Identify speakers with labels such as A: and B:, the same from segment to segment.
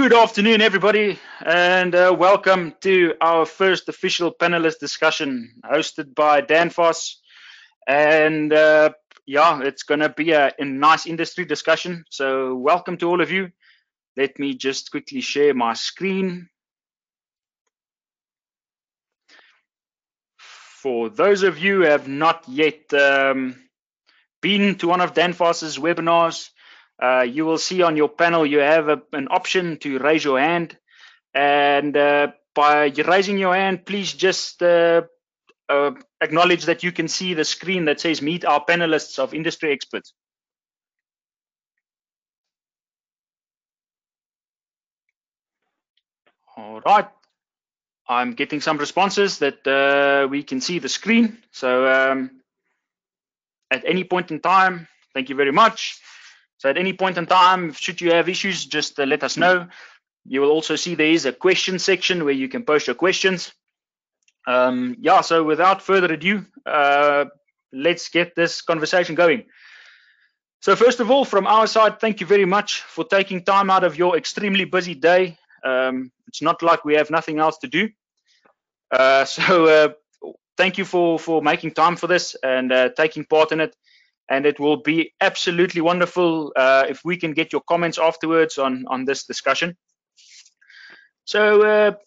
A: Good afternoon, everybody, and welcome to our first official panelist discussion hosted by Danfoss. And yeah, it's going to be a nice industry discussion. So welcome to all of you. Let me just quickly share my screen. For those of you who have not yet been to one of Danfoss's webinars, you will see on your panel you have an option to raise your hand, and by raising your hand, please just acknowledge that you can see the screen that says meet our panelists of industry experts. All right, I'm getting some responses that we can see the screen. So at any point in time, thank you very much. So at any point in time, should you have issues, just let us know. You will also see there is a question section where you can post your questions. Yeah, so without further ado, let's get this conversation going. So first of all, from our side, thank you very much for taking time out of your extremely busy day. It's not like we have nothing else to do. So thank you for making time for this and taking part in it. And it will be absolutely wonderful if we can get your comments afterwards on this discussion. So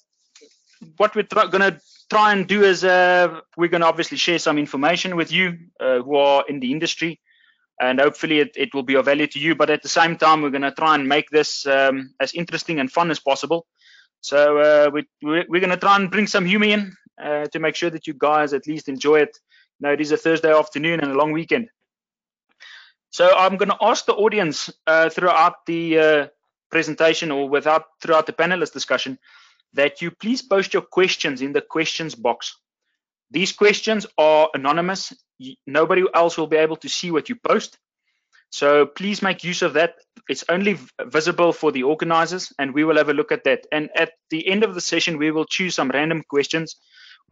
A: what we're going to try and do is we're going to obviously share some information with you who are in the industry, and hopefully it will be of value to you. But at the same time, we're going to try and make this as interesting and fun as possible. So we're going to try and bring some humor in to make sure that you guys at least enjoy it. Now, it is a Thursday afternoon and a long weekend. So I'm going to ask the audience throughout the presentation or throughout the panelist discussion that you please post your questions in the questions box. These questions are anonymous. Nobody else will be able to see what you post. So please make use of that. It's only visible for the organizers, and we will have a look at that. And at the end of the session, we will choose some random questions,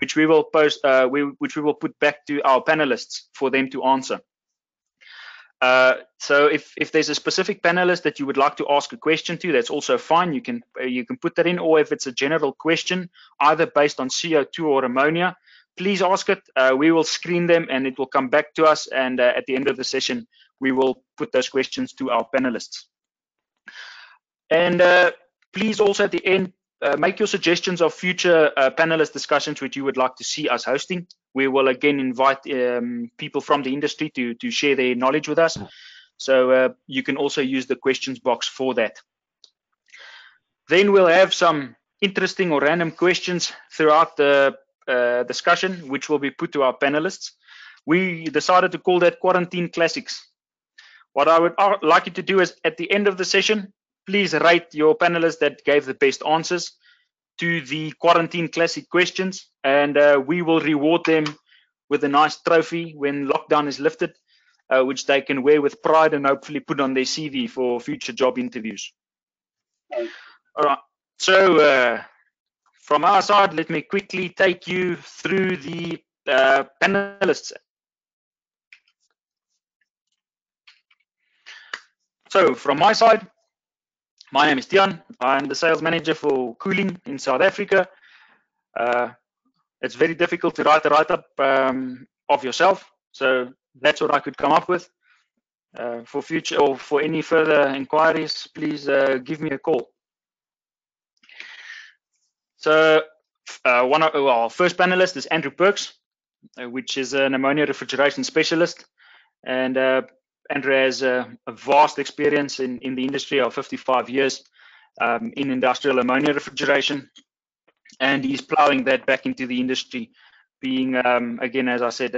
A: which we will post, which we will put back to our panelists for them to answer. So if there's a specific panelist that you would like to ask a question to, that's also fine. You can put that in, or if it's a general question, either based on CO2 or ammonia, please ask it. We will screen them and it will come back to us. And at the end of the session, we will put those questions to our panelists. And please also at the end, make your suggestions of future panelist discussions which you would like to see us hosting. We will again invite people from the industry to share their knowledge with us. So you can also use the questions box for that. Then we'll have some interesting or random questions throughout the discussion, which will be put to our panelists. We decided to call that Quarantine Classics. What I would like you to do is at the end of the session, please rate your panelists that gave the best answers to the Quarantine Classic questions, and we will reward them with a nice trophy when lockdown is lifted, which they can wear with pride and hopefully put on their CV for future job interviews. All right, so from our side, let me quickly take you through the panelists. So from my side, my name is Steyn. I'm the sales manager for cooling in South Africa. It's very difficult to write a write-up of yourself, so that's what I could come up with. For future or for any further inquiries, please give me a call. So one of our first panelist is APerks, which is an ammonia refrigeration specialist, and Andrew has a vast experience in the industry of 55 years in industrial ammonia refrigeration, and he's plowing that back into the industry, being again, as I said,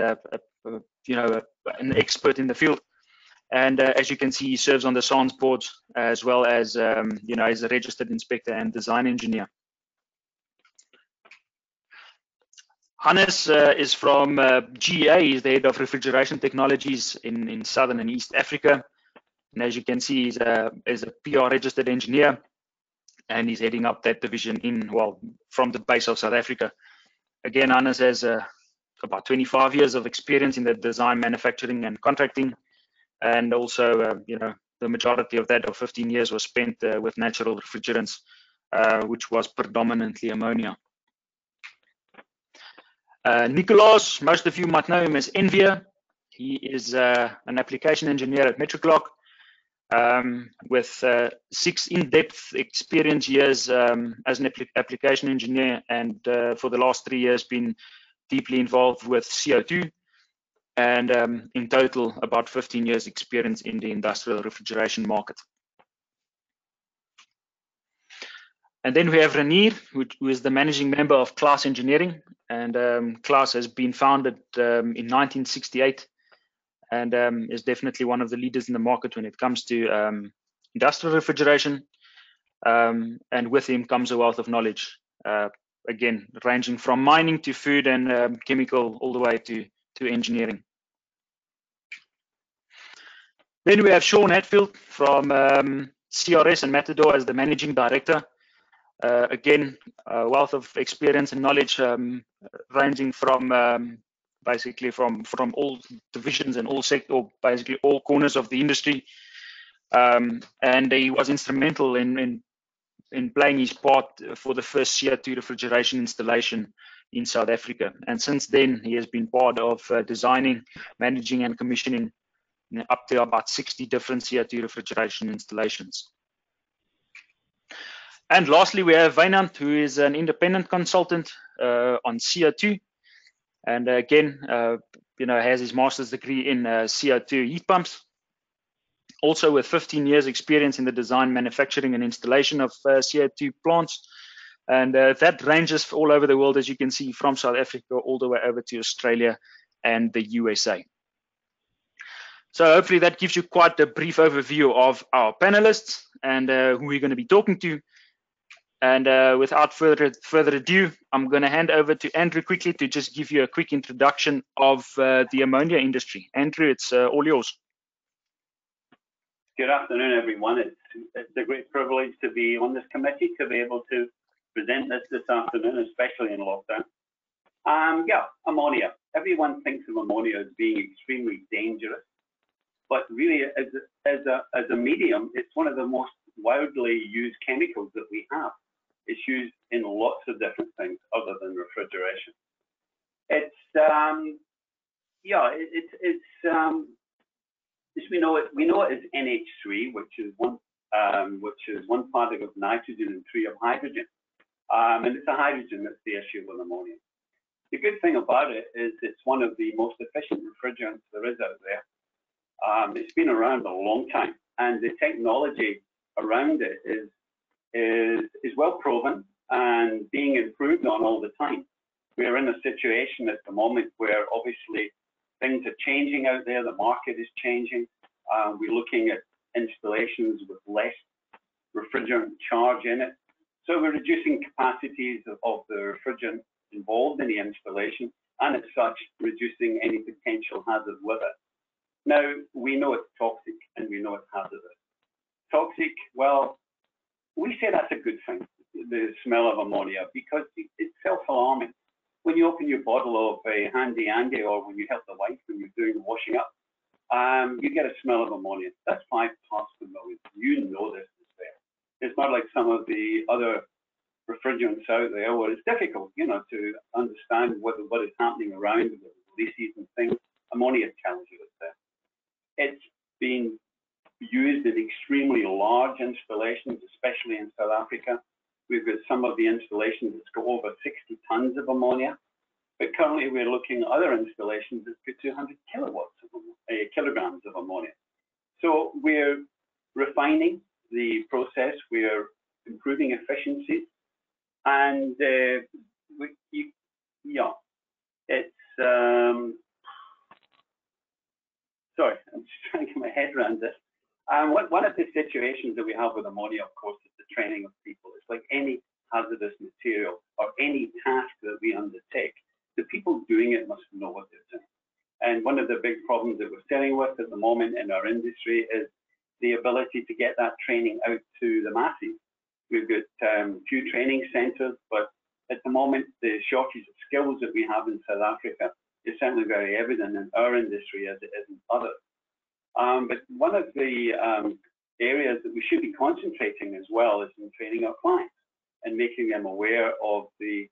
A: an expert in the field. And as you can see, he serves on the SANS board as well as as a registered inspector and design engineer. Hannes is from GEA. He's the head of refrigeration technologies in Southern and East Africa. And as you can see, he's a PR registered engineer, and he's heading up that division from the base of South Africa. Again, Hannes has about 25 years of experience in the design, manufacturing, and contracting, and also the the majority of that, of 15 years, was spent with natural refrigerants, which was predominantly ammonia. Nicolaas, most of you might know him as Envier. He is an application engineer at Metraclark with 6 in-depth experience years as an application engineer, and for the last 3 years been deeply involved with CO2, and in total about 15 years experience in the industrial refrigeration market. And then we have Rainier, who is the managing member of Klaus Engineering, and Klaus has been founded in 1968 and is definitely one of the leaders in the market when it comes to industrial refrigeration, and with him comes a wealth of knowledge, again ranging from mining to food and chemical all the way to engineering. Then we have Shaun Hadfield from CRS and Matador as the managing director. Again, a wealth of experience and knowledge ranging from basically from all divisions and all sectors, basically all corners of the industry. And he was instrumental in playing his part for the first CO2 refrigeration installation in South Africa. And since then, he has been part of designing, managing, and commissioning up to about 60 different CO2 refrigeration installations. And lastly, we have Wynand, who is an independent consultant on CO2, and again, has his master's degree in CO2 heat pumps. Also with 15 years experience in the design, manufacturing, and installation of CO2 plants, and that ranges all over the world, as you can see, from South Africa all the way over to Australia and the USA. So hopefully that gives you quite a brief overview of our panelists and who we're going to be talking to. And without further ado, I'm going to hand over to Andrew quickly to just give you a quick introduction of the ammonia industry. Andrew, it's all yours.
B: Good afternoon, everyone. It's a great privilege to be on this committee, to be able to present this afternoon, especially in lockdown. Yeah, ammonia. Everyone thinks of ammonia as being extremely dangerous, but really, as a medium, it's one of the most widely used chemicals that we have. It's used in lots of different things other than refrigeration. We know it as NH3, which is one particle of nitrogen and 3 of hydrogen, and it's the hydrogen that's the issue with ammonia. The good thing about it is it's one of the most efficient refrigerants there is out there. It's been around a long time, and the technology around it is well proven and being improved on all the time. We're in a situation at the moment where obviously things are changing out there, the market is changing. We're looking at installations with less refrigerant charge in it. So we're reducing capacities of the refrigerant involved in the installation, and as such, reducing any potential hazard with it. Now, we know it's toxic and we know it's hazardous. Toxic, well, we say that's a good thing, the smell of ammonia, because it's self-alarming. When you open your bottle of a Handy Andy, or when you help the wife when you're doing the washing up, you get a smell of ammonia. That's 5 parts per million. You know this is there. It's not like some of the other refrigerants out there where it's difficult, to understand what is happening around with releases and things. Ammonia tells you it's there. It's been used in extremely large installations, especially in South Africa. We've got some of the installations that's got over 60 tons of ammonia, but currently we're looking at other installations that's got 200 kilograms of ammonia. So we're refining the process, we're improving efficiencies, and sorry, I'm just trying to get my head around this. One of the situations that we have with ammonia, of course, is the training of people. It's like any hazardous material or any task that we undertake. The people doing it must know what they're doing. And one of the big problems that we're dealing with at the moment in our industry is the ability to get that training out to the masses. We've got few training centres, but at the moment, the shortage of skills that we have in South Africa is certainly very evident in our industry as it is in others. But one of the areas that we should be concentrating as well is in training our clients and making them aware of the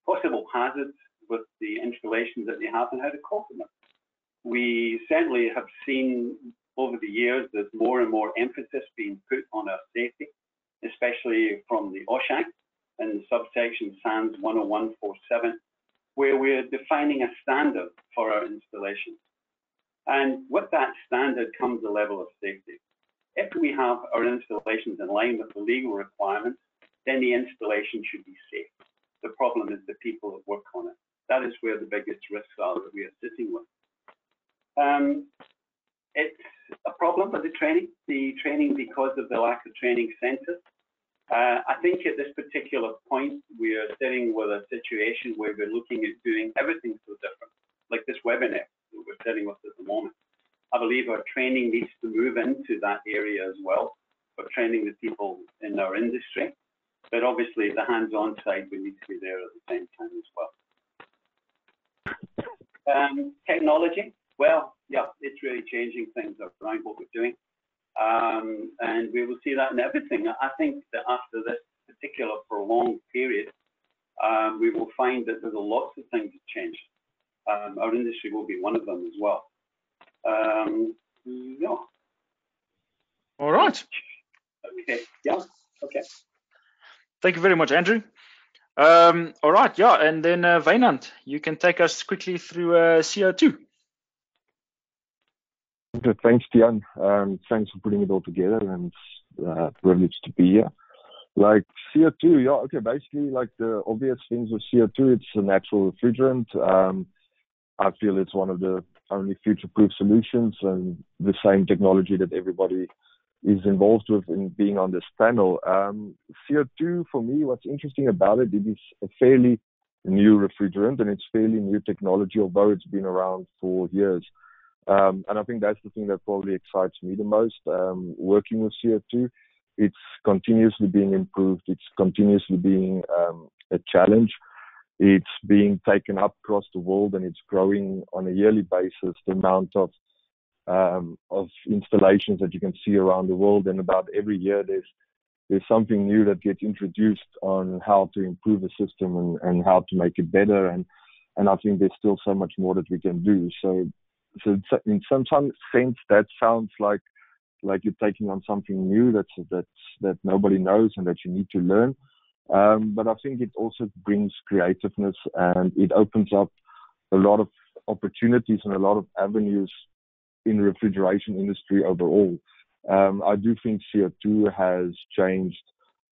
B: possible hazards with the installations that they have and how to cope with them. We certainly have seen over the years there's more and more emphasis being put on our safety, especially from the OSHAC and the subsection SANS 10147, where we're defining a standard for our installations. And with that standard comes a level of safety. If we have our installations in line with the legal requirements, then the installation should be safe. The problem is the people that work on it. That is where the biggest risks are that we are sitting with. It's a problem with the training because of the lack of training centres. I think at this particular point, we are sitting with a situation where we're looking at doing everything so different, like this webinar that we're sitting with at the moment. I believe our training needs to move into that area as well, for training the people in our industry. But obviously, the hands-on side, we need to be there at the same time as well. Technology, well, yeah, it's really changing things around what we're doing. And we will see that in everything. I think that after this particular prolonged period, we will find that there's lots of things that change. Our industry will be one of them as well. Yeah.
A: All right.
B: Okay. Yeah. Okay.
A: Thank you very much, Andrew. All right. Yeah. And then Wynand, you can take us quickly through CO2.
C: Okay, thanks, Steyn. Thanks for putting it all together, and privileged to be here. Like CO2, yeah, okay, basically like the obvious things with CO2, it's a natural refrigerant. I feel it's one of the only future-proof solutions, and the same technology that everybody is involved with in being on this panel. CO2, for me, what's interesting about it, it is a fairly new refrigerant, and it's fairly new technology, although it's been around for years. And I think that's the thing that probably excites me the most, working with CO2. It's continuously being improved. It's continuously being a challenge. It's being taken up across the world, and it's growing on a yearly basis, the amount of installations that you can see around the world. And about every year, there's something new that gets introduced on how to improve the system and how to make it better. And I think there's still so much more that we can do. So in some sense, that sounds like you're taking on something new that nobody knows and that you need to learn. But I think it also brings creativeness, and it opens up a lot of opportunities and a lot of avenues in the refrigeration industry overall. I do think CO2 has changed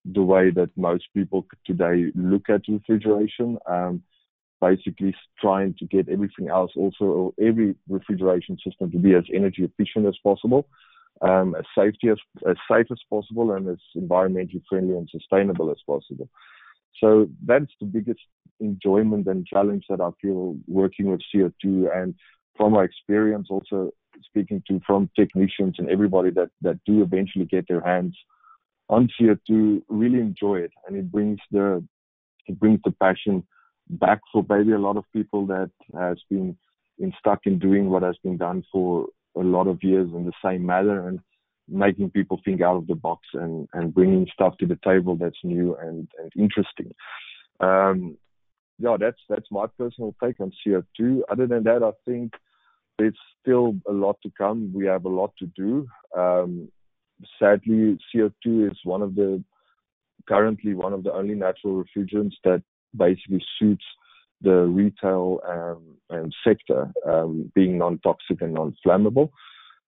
C: the way that most people today look at refrigeration. Basically trying to get everything else, also every refrigeration system, to be as energy efficient as possible, as safe as possible, and as environmentally friendly and sustainable as possible. So that's the biggest enjoyment and challenge that I feel working with CO2, and from my experience also speaking to from technicians and everybody that do eventually get their hands on CO2, really enjoy it, and it brings the passion back for maybe a lot of people that has been stuck in doing what has been done for a lot of years in the same manner, and making people think out of the box and bringing stuff to the table that's new and interesting. Yeah, that's my personal take on CO2. Other than that, I think there's still a lot to come. We have a lot to do. Sadly, CO2 is currently one of the only natural refrigerants that basically suits the retail sector, being non-toxic and non-flammable.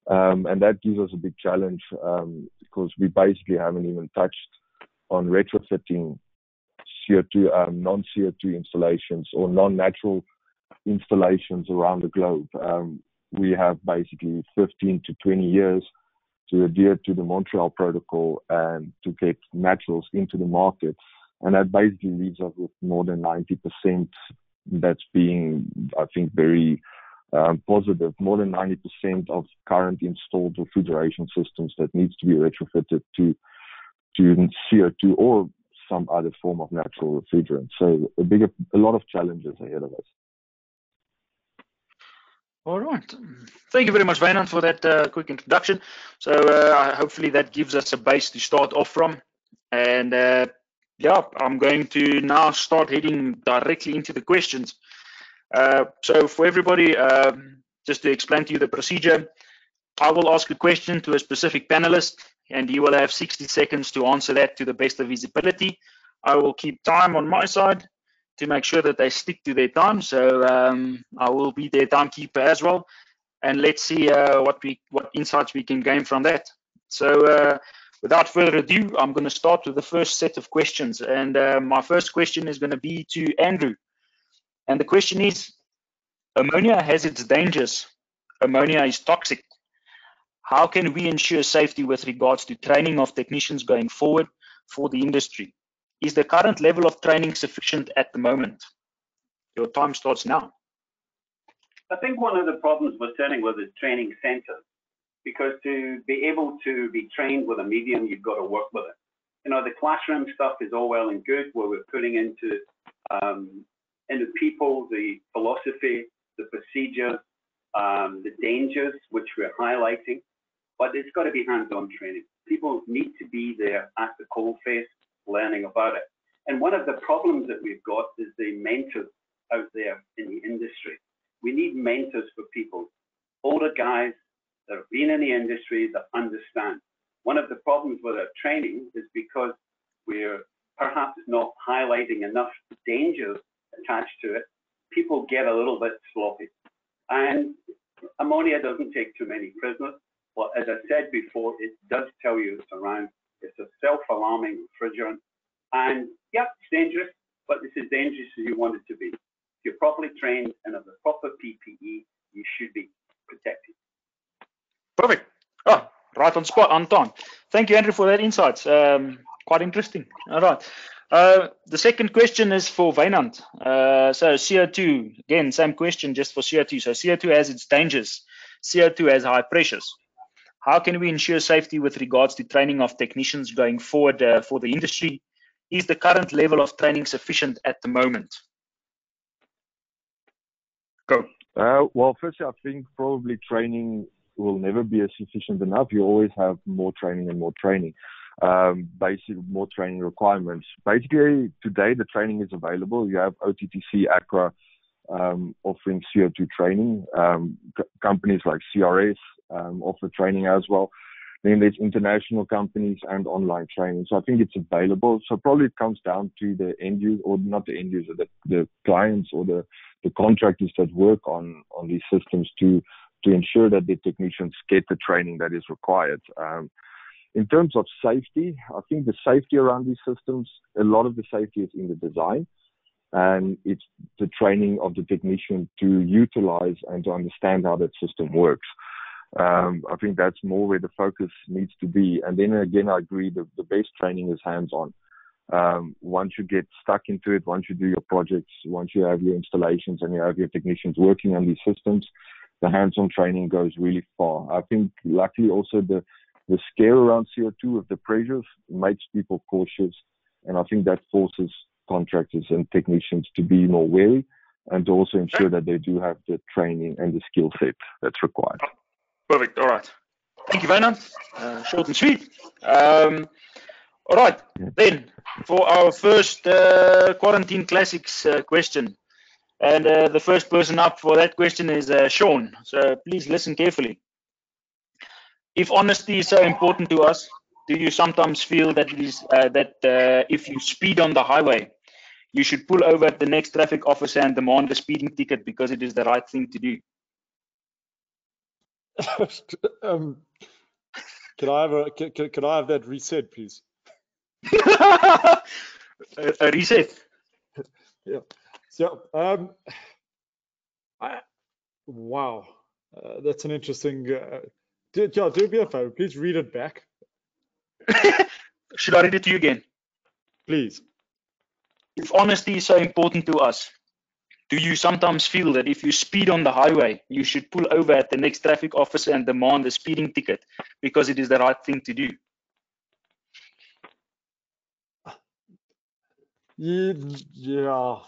C: And that gives us a big challenge because we basically haven't even touched on retrofitting CO2, non-CO2 installations or non-natural installations around the globe. We have basically 15 to 20 years to adhere to the Montreal Protocol and to get naturals into the market. And that basically leaves us with more than 90%. That's being, I think, very positive. More than 90% of current installed refrigeration systems that needs to be retrofitted to CO2 or some other form of natural refrigerant. So a lot of challenges ahead of us.
A: All right. Thank you very much, Wynand, for that quick introduction. So hopefully that gives us a base to start off from. And yeah, I'm going to now start heading directly into the questions. So for everybody, just to explain to you the procedure, I will ask a question to a specific panelist, and he will have 60 seconds to answer that to the best of his ability. I will keep time on my side to make sure that they stick to their time. So I will be their timekeeper as well, and let's see what insights we can gain from that. So without further ado, I'm going to start with the first set of questions, and my first question is going to be to Andrew, and the question is: ammonia has its dangers. Ammonia is toxic. How can we ensure safety with regards to training of technicians going forward for the industry? Is the current level of training sufficient at the moment? Your time starts now.
B: I think one of the problems we're dealing with is training centers, because to be able to be trained with a medium, you've got to work with it. You know, the classroom stuff is all well and good, where we're putting into people the philosophy, the procedure, the dangers, which we're highlighting, but it's got to be hands-on training. People need to be there at the coalface learning about it. And one of the problems that we've got is the mentors out there in the industry. We need mentors for people, older guys that have been in the industry that understand. One of the problems with our training is because we're perhaps not highlighting enough dangers attached to it, people get a little bit sloppy. And ammonia doesn't take too many prisoners. Well, as I said before, it does tell you it's a self-alarming refrigerant. And yeah, it's dangerous, but it's as dangerous as you want it to be. If you're properly trained and have the proper PPE, you should be protected.
A: Perfect. Oh, right on spot, on time. Thank you, Andrew, for that insights. Quite interesting. All right. The second question is for Wynand. So CO2, again, same question just for CO2. So CO2 has its dangers. CO2 has high pressures. How can we ensure safety with regards to training of technicians going forward for the industry? Is the current level of training sufficient at the moment? Go.
C: Well, firstly, I think probably training will never be sufficient enough. You always have more training and more training. Basically, more training requirements. Basically, today the training is available. You have OTTC, ACRA offering CO2 training. Companies like CRS offer training as well. Then there's international companies and online training. So I think it's available. So probably it comes down to the end user, or not the end user, the clients or the contractors that work on these systems to ensure that the technicians get the training that is required. In terms of safety, I think the safety around these systems, a lot of the safety is in the design, and it's the training of the technician to utilize and to understand how that system works. I think that's more where the focus needs to be. And then again, I agree the best training is hands-on. Once you get stuck into it, once you do your projects, once you have your installations and you have your technicians working on these systems, the hands-on training goes really far. I think luckily also the scare around CO2 of the pressures makes people cautious, and I think that forces contractors and technicians to be more wary and to also ensure that they do have the training and the skill set that's required.
A: Perfect. All right. Thank you, Wynand. Short and sweet. All right. Then, for our first Quarantine Classics question, and the first person up for that question is Shaun. So please listen carefully. If honesty is so important to us, do you sometimes feel that if you speed on the highway, you should pull over at the next traffic officer and demand a speeding ticket because it is the right thing to do?
D: Can I have that reset, please?
A: A reset.
D: Yeah. So, wow, that's an interesting. Do me a favor, please read it back.
A: Should I read it to you again?
D: Please.
A: If honesty is so important to us, do you sometimes feel that if you speed on the highway, you should pull over at the next traffic officer and demand a speeding ticket because it is the right thing to do?
D: Yeah.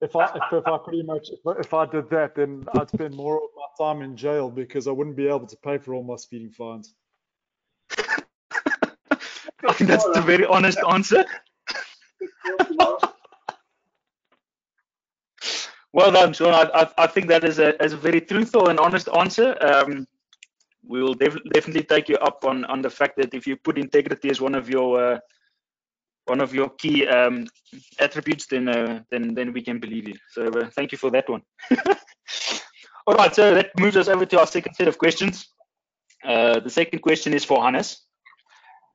D: if I pretty much if I did that, then I'd spend more of my time in jail because I wouldn't be able to pay for all my speeding fines.
A: I think that's a very honest answer. Well done, Shaun. I think that is a very truthful and honest answer. We will definitely take you up on the fact that if you put integrity as one of your key attributes, then we can believe you. So thank you for that one. All right, so that moves us over to our second set of questions. The second question is for Hannes.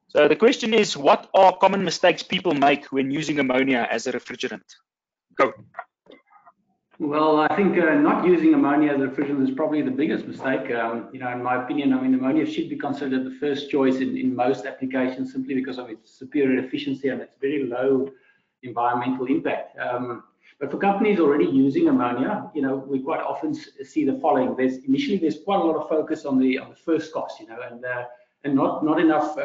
A: So the question is, what are common mistakes people make when using ammonia as a refrigerant? Go.
E: Well, I think not using ammonia as a refrigerant is probably the biggest mistake. In my opinion, I mean, ammonia should be considered the first choice in most applications simply because of its superior efficiency and its very low environmental impact. But for companies already using ammonia, we quite often see the following. Initially there's quite a lot of focus on the first cost, and not enough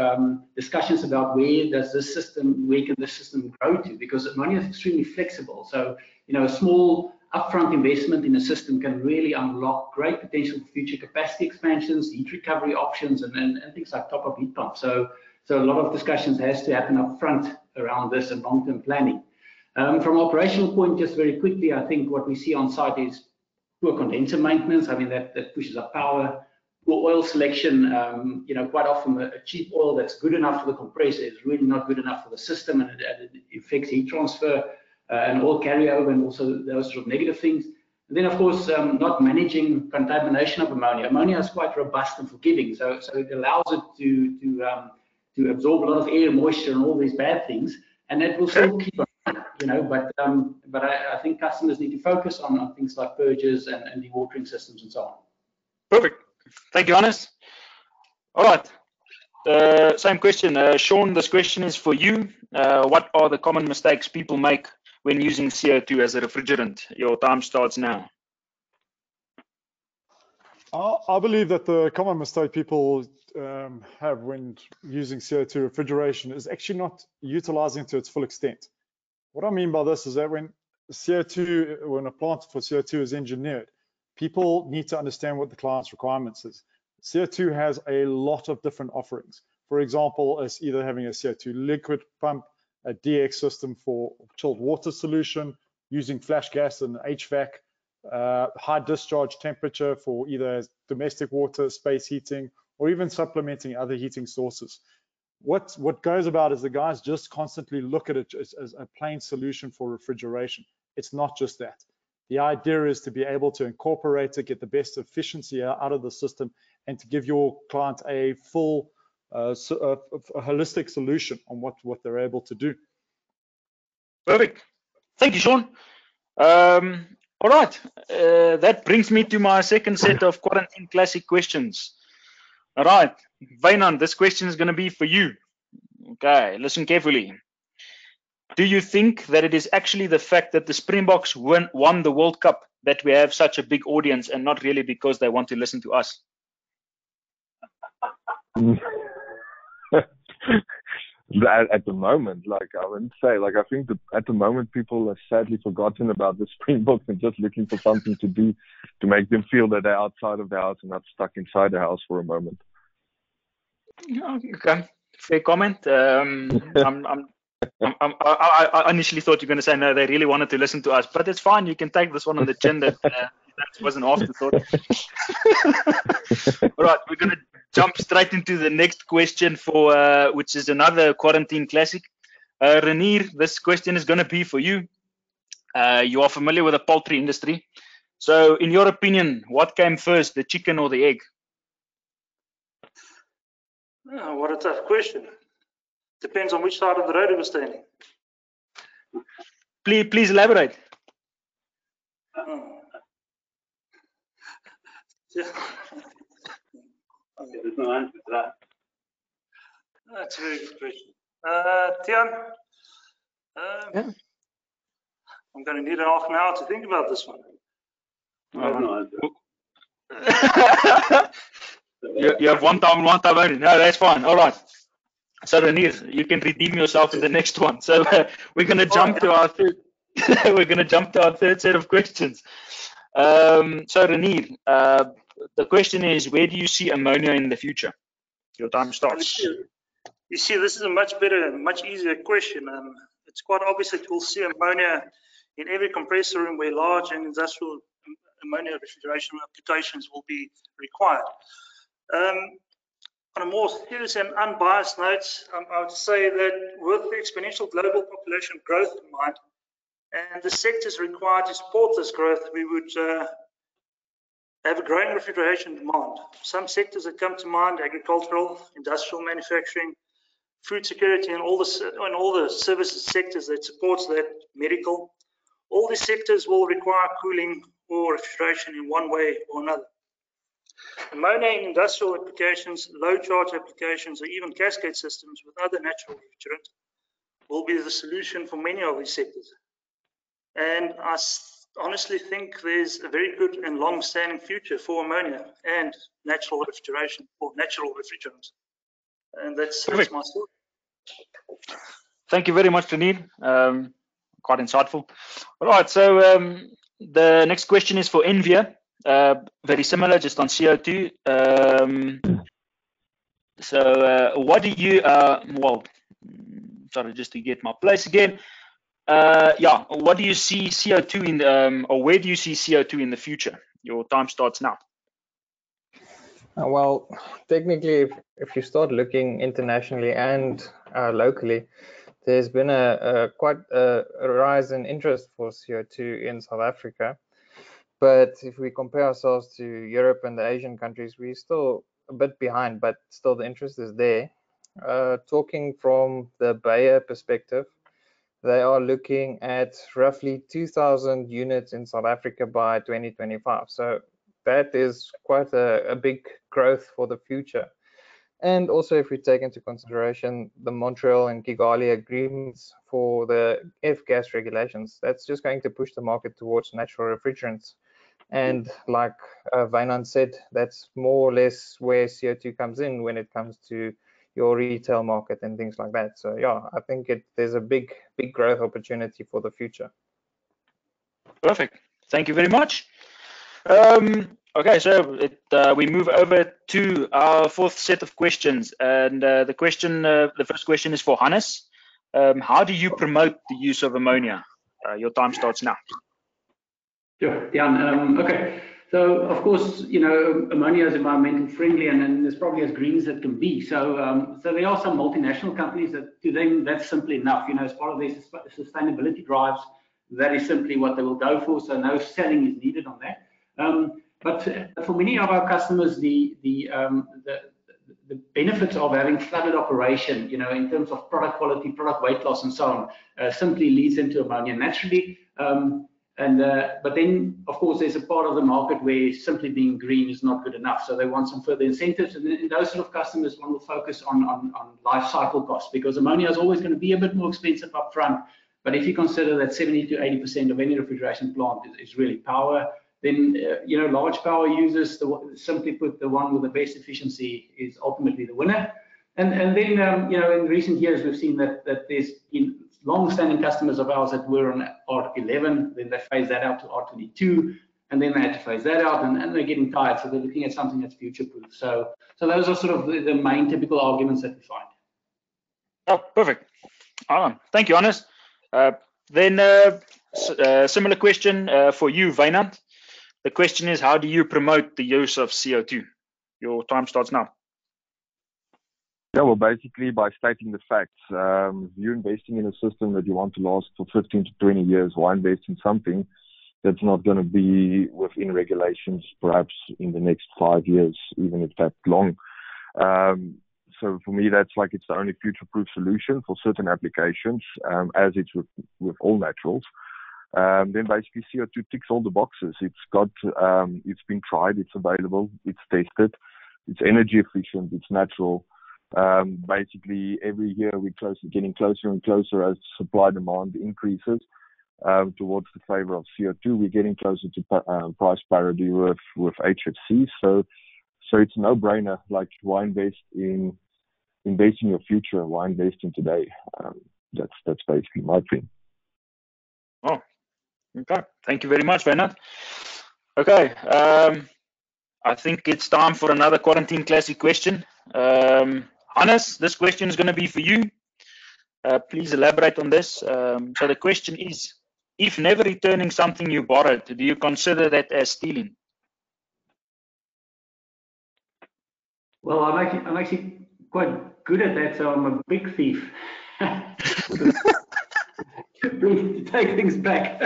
E: discussions about where can this system grow to, because ammonia is extremely flexible. So, a small upfront investment in a system can really unlock great potential for future capacity expansions, heat recovery options, and things like top-up heat pumps. So a lot of discussions has to happen up front around this and long-term planning. From an operational point, just very quickly, I think what we see on site is poor condenser maintenance. I mean, that pushes up power. Poor oil selection. Quite often a cheap oil that's good enough for the compressor is really not good enough for the system, and it affects heat transfer and oil carryover, and also those sort of negative things. And then, of course, not managing contamination of ammonia. Ammonia is quite robust and forgiving, so it allows it to absorb a lot of air, moisture, and all these bad things, and it will still keep on. But I think customers need to focus on things like purges and dewatering systems and so on.
A: Perfect. Thank you, Hannes. All right. Same question. Shaun, this question is for you. What are the common mistakes people make when using CO2 as a refrigerant? Your time starts now.
D: I believe that the common mistake people have when using CO2 refrigeration is actually not utilizing it to its full extent. What I mean by this is that when a plant for CO2 is engineered, people need to understand what the client's requirements is. CO2 has a lot of different offerings. For example, it's either having a CO2 liquid pump, a DX system for chilled water solution, using flash gas and HVAC, high discharge temperature for either domestic water, space heating, or even supplementing other heating sources. What goes about is the guys just constantly look at it as a plain solution for refrigeration. It's not just that. The idea is to be able to incorporate it, get the best efficiency out of the system, and to give your client a full a holistic solution on what they're able to do.
A: Perfect. Thank you, Shaun. All right. That brings me to my second set of quarantine classic questions. All right. Wynand, this question is going to be for you. Okay, listen carefully. Do you think that it is actually the fact that the Springboks won the World Cup that we have such a big audience, and not really because they want to listen to us?
C: At the moment, I wouldn't say. I think that at the moment people have sadly forgotten about the Springboks and just looking for something to do to make them feel that they're outside of the house and not stuck inside the house for a moment.
A: Okay, fair comment. I initially thought you were going to say no, they really wanted to listen to us, but it's fine. You can take this one on the chin that was an afterthought. All right, we're going to jump straight into the next question for which is another quarantine classic. Rainier, this question is going to be for you. You are familiar with the poultry industry. So in your opinion, what came first, the chicken or the egg?
F: Oh, what a tough question. Depends on which side of the road it was standing.
A: Please elaborate.
F: Yeah.
B: There's no answer to that.
F: That's a very good question. Tian,
A: Yeah.
F: I'm going to need half an hour to think about this one.
B: There's no answer.
A: You have one time only. No, that's fine. All right. So Rainier, you can redeem yourself in the next one. So we're going to jump to our third. We're going to jump to our third set of questions. So Rainier, the question is, where do you see ammonia in the future? Your time starts.
F: You see, this is a much better, much easier question. It's quite obvious that we'll see ammonia in every compressor room where large and industrial ammonia refrigeration applications will be required. On a more serious and unbiased note, I would say that with the exponential global population growth in mind and the sectors required to support this growth, we would have a growing refrigeration demand. Some sectors that come to mind: agricultural, industrial manufacturing, food security, and all the services sectors that supports that, medical. All these sectors will require cooling or refrigeration in one way or another. Ammonia in industrial applications, low charge applications, or even cascade systems with other natural refrigerants will be the solution for many of these sectors. And I honestly think there's a very good and long-standing future for ammonia and natural refrigeration or natural refrigerants. And that's my story.
A: Thank you very much, Rainier. Quite insightful. All right, so the next question is for Envia. Very similar, just on CO2. What do you, sorry, just to get my place again. What do you see CO2 in, or where do you see CO2 in the future? Your time starts now.
G: Well, technically, if you start looking internationally and locally, there's been quite a rise in interest for CO2 in South Africa. But if we compare ourselves to Europe and the Asian countries, we're still a bit behind, but still the interest is there. Talking from the Bayer perspective, they are looking at roughly 2,000 units in South Africa by 2025. So that is quite a big growth for the future. And also, if we take into consideration the Montreal and Kigali agreements for the F-gas regulations, that's just going to push the market towards natural refrigerants. And like Wynand said, that's more or less where CO2 comes in when it comes to your retail market and things like that. So yeah, I think there's a big growth opportunity for the future.
A: Perfect. Thank you very much. Okay, so we move over to our fourth set of questions, and the first question is for Hannes. How do you promote the use of ammonia? Your time starts now.
E: Sure, Jan. Okay, so of course, you know, ammonia is environmental friendly, and it's probably as green as it can be. So, so there are some multinational companies that, to them, that's simply enough. You know, as part of their sustainability drives, that is simply what they will go for. So no selling is needed on that. But for many of our customers, the benefits of having flooded operation, you know, in terms of product quality, product weight loss, and so on, simply leads them to ammonia naturally. But then, of course, there's a part of the market where simply being green is not good enough. So they want some further incentives. And in those sort of customers, one will focus on life cycle costs, because ammonia is always going to be a bit more expensive up front. But if you consider that 70 to 80% of any refrigeration plant is really power, then you know, large power users, simply put, the one with the best efficiency is ultimately the winner. And then you know, in recent years we've seen that there's been long-standing customers of ours that were on R11, then they phased that out to R22, and then they had to phase that out, and they're getting tired, so they're looking at something that's future-proof. So those are sort of the main typical arguments that we find.
A: Oh, perfect. Thank you, Hannes. Then similar question for you, Wynand. The question is, how do you promote the use of CO2? Your time starts now.
C: Yeah, well, basically by stating the facts. You're investing in a system that you want to last for 15 to 20 years. Why invest in something that's not going to be within regulations, perhaps in the next 5 years, even if that's long? So for me, that's like it's the only future-proof solution for certain applications, as it's with all naturals. Then basically CO2 ticks all the boxes. It's been tried, it's available, it's tested, it's energy efficient, it's natural. Basically every year we're getting closer and closer as supply demand increases towards the favor of CO2. We're getting closer to price parity with HFC. So it's a no-brainer. Like, why invest in your future? Why invest in today? That's basically my thing.
A: Oh, Okay, thank you very much, Wynand. Okay, I think it's time for another quarantine classic question. Hannes, this question is going to be for you. Please elaborate on this. So the question is, if never returning something you borrowed, do you consider that as stealing?
E: Well, I'm actually quite good at that, so I'm a big thief. To take things back.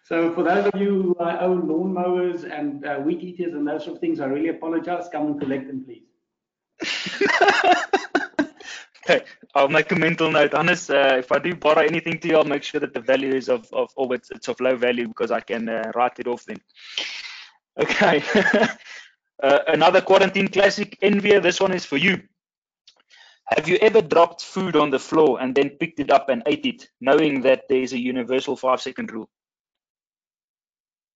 E: So for those of you who own lawnmowers and weed eaters and those sort of things, I really apologize. Come and collect them, please.
A: Okay, I'll make a mental note. Hannes, if I do borrow anything to you, I'll make sure that the value is of it's of low value, because I can write it off then. Okay. Another quarantine classic, Envia. This one is for you. Have you ever dropped food on the floor and then picked it up and ate it, knowing that there is a universal 5-second rule?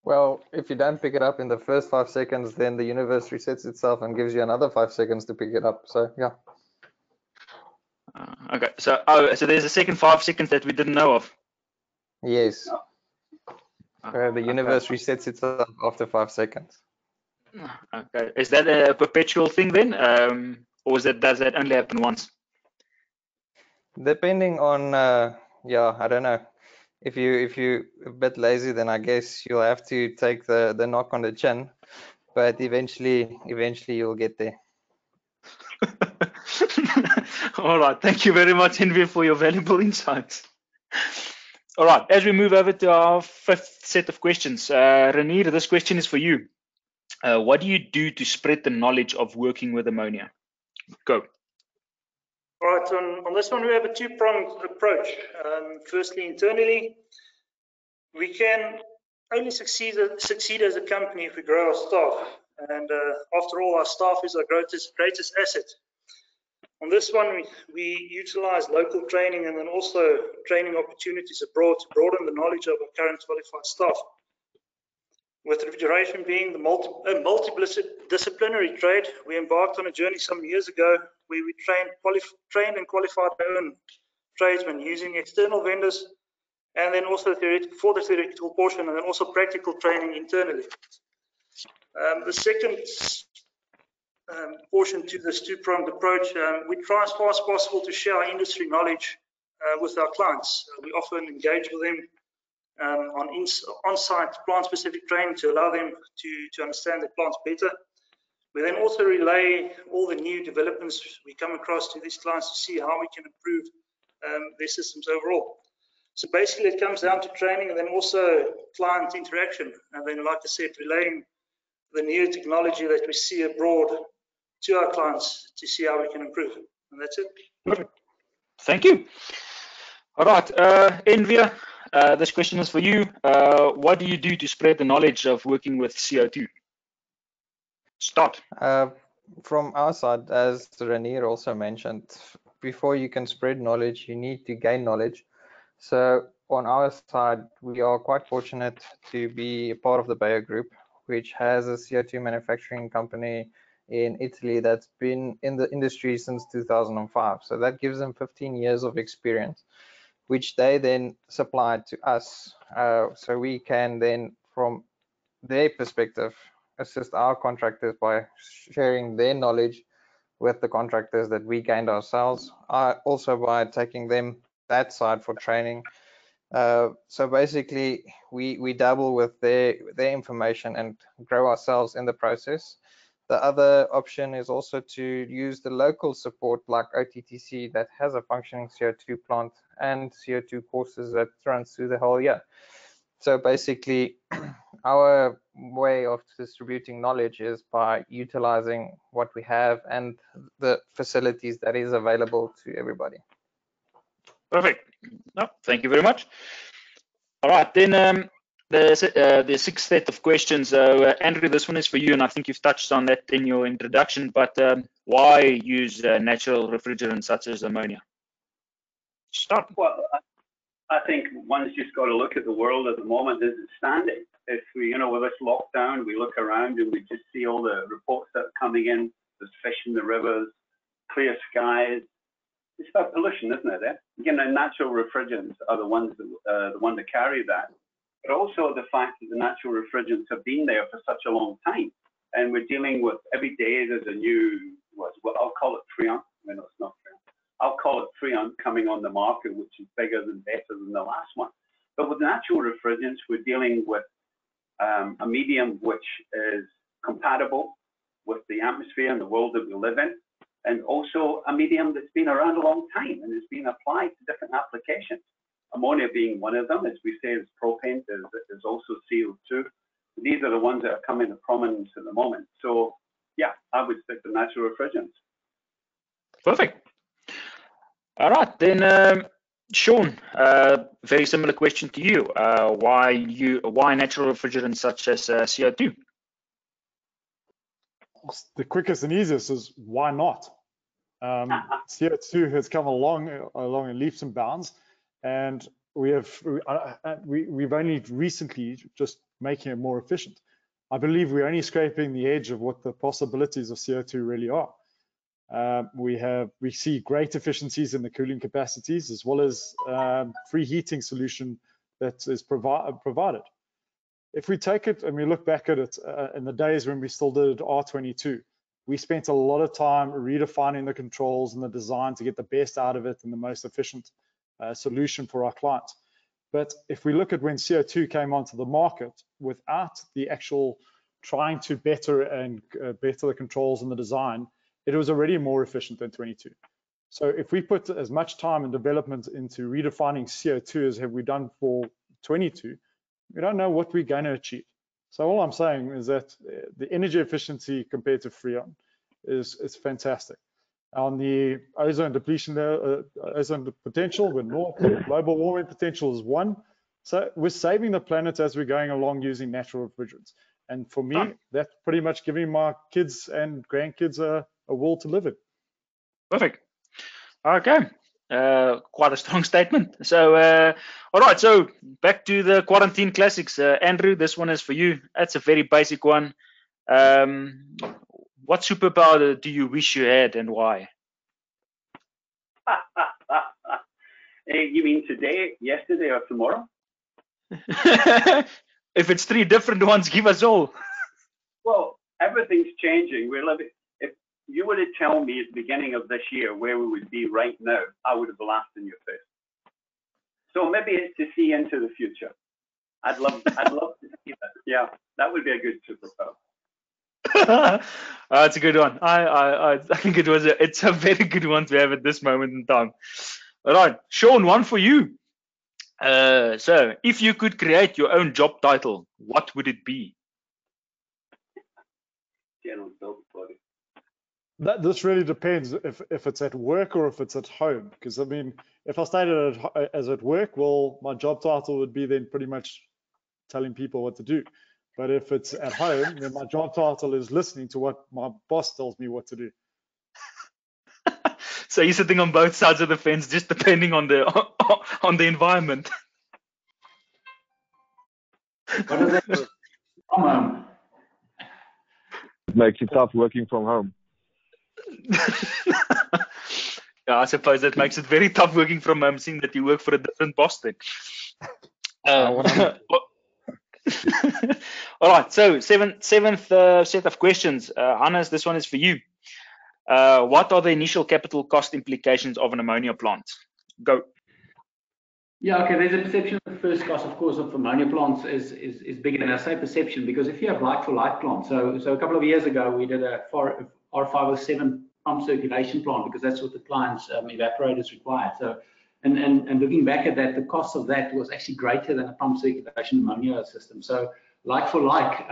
G: Well, if you don't pick it up in the first 5 seconds, then the universe resets itself and gives you another 5 seconds to pick it up. So, yeah.
A: Okay, so there's a second 5 seconds that we didn't know of.
G: Yes. The universe resets itself after 5 seconds.
A: Okay, is that a perpetual thing then, or does that only happen once?
G: Depending on, yeah, I don't know. If you're a bit lazy, then I guess you'll have to take the knock on the chin, but eventually you'll get there.
A: All right, thank you very much, Envia, for your valuable insights. All right, as we move over to our fifth set of questions, Rainier, this question is for you. What do you do to spread the knowledge of working with ammonia? Go.
F: All right, on this one, we have a two-pronged approach. Firstly, internally, we can only succeed as a company if we grow our staff. And after all, our staff is our greatest asset. On this one, we utilize local training and then also training opportunities abroad to broaden the knowledge of our current qualified staff. With refrigeration being the multidisciplinary trade, we embarked on a journey some years ago where we trained and qualified our own tradesmen using external vendors, and then also for the theoretical portion, and then also practical training internally. The second portion to this two-pronged approach, we try as far as possible to share our industry knowledge with our clients. We often engage with them on-site plant-specific training to allow them to understand the plants better. We then also relay all the new developments we come across to these clients to see how we can improve their systems overall. So basically it comes down to training and then also client interaction. And then, like I said, relaying the new technology that we see abroad to our clients to see how we can improve. And that's it.
A: Perfect. Thank you. All right, Envia, this question is for you. What do you do to spread the knowledge of working with CO2? Start.
G: From our side, as Rainier also mentioned, before you can spread knowledge, you need to gain knowledge. So on our side, we are quite fortunate to be a part of the Bayer Group, which has a CO2 manufacturing company in Italy that's been in the industry since 2005. So that gives them 15 years of experience, which they then supply to us. So we can then, from their perspective, assist our contractors by sharing their knowledge with the contractors that we gained ourselves, also by taking them that side for training. So basically, we dabble with their information and grow ourselves in the process. The other option is also to use the local support like OTTC that has a functioning CO2 plant and CO2 courses that runs through the whole year. So basically, our way of distributing knowledge is by utilizing what we have and the facilities that is available to everybody.
A: Perfect. No, thank you very much. All right, then the sixth set of questions. Andrew, this one is for you, and I think you've touched on that in your introduction, but why use natural refrigerants such as ammonia? Start.
B: Well, I think one's just got to look at the world at the moment as it's standing. If we, with this lockdown, we look around and we just see all the reports that are coming in. There's fish in the rivers, clear skies. It's about pollution, isn't it? Natural refrigerants are the ones that carry that. but also the fact that the natural refrigerants have been there for such a long time. And we're dealing with, every day there's a new, well, I'll call it Freon. No, it's not Freon. I'll call it Freon coming on the market, which is bigger and better than the last one. But with natural refrigerants, we're dealing with a medium which is compatible with the atmosphere and the world that we live in, and also a medium that's been around a long time and has been applied to different applications. Ammonia being one of them, as we say, is propane, there's also CO2. These are the ones that are coming to prominence at the moment. So yeah, I would stick to natural refrigerants.
A: Perfect. All right, then Shaun, very similar question to you. Why natural refrigerants such as CO2?
D: The quickest and easiest is why not? CO2 has come along in leaps and bounds, and we've only recently just making it more efficient. I believe we're only scraping the edge of what the possibilities of CO2 really are. We see great efficiencies in the cooling capacities, as well as free heating solution that is provided. If we take it and we look back at it in the days when we still did R22, we spent a lot of time redefining the controls and the design to get the best out of it and the most efficient solution for our clients. But if we look at when CO2 came onto the market, without the actual trying to better the controls and the design, it was already more efficient than 22. So if we put as much time and development into redefining CO2 as have we done for 22, we don't know what we're going to achieve. So all I'm saying is that the energy efficiency compared to Freon is fantastic. On the ozone depletion, ozone potential, we're north, global warming potential is 1. So we're saving the planet as we're going along using natural refrigerants. And for me, that's pretty much giving my kids and grandkids a world to live in.
A: Perfect. Okay. Quite a strong statement. So, all right. So back to the quarantine classics. Andrew, this one is for you. That's a very basic one. What superpower do you wish you had and why?
B: You mean today, yesterday, or tomorrow?
A: If it's 3 different ones, give us all.
B: Well, everything's changing. We're living. If you were to tell me at the beginning of this year where we would be right now, I would have laughed in your face. So maybe it's to see into the future. I'd love to see that. Yeah, that would be a good superpower.
A: That's a good one. I think it's a very good one to have at this moment in time. All right, Shaun, one for you. So if you could create your own job title, what would it be?
B: General build body.
D: This really depends if it's at work or if it's at home. Because I mean, if I stated it as at work, well, my job title would be then pretty much telling people what to do. But if it's at home, then my job title is listening to what my boss tells me what to do.
A: So you're sitting on both sides of the fence, just depending on the environment.
E: What is it?
C: It makes it tough working from home.
A: Yeah, I suppose that makes it very tough working from home, seeing that you work for a different boss then. All right, so seventh set of questions. Hannes, this one is for you. What are the initial capital cost implications of an ammonia plant? Go.
E: Yeah, okay, there's a perception of the first cost, of course, of ammonia plants is bigger. And I say perception because if you have like-for-like plants, so a couple of years ago, we did a R507 pump circulation plant because that's what the client's evaporators required. So, and looking back at that, the cost of that was actually greater than a pump circulation ammonia system. So like for like,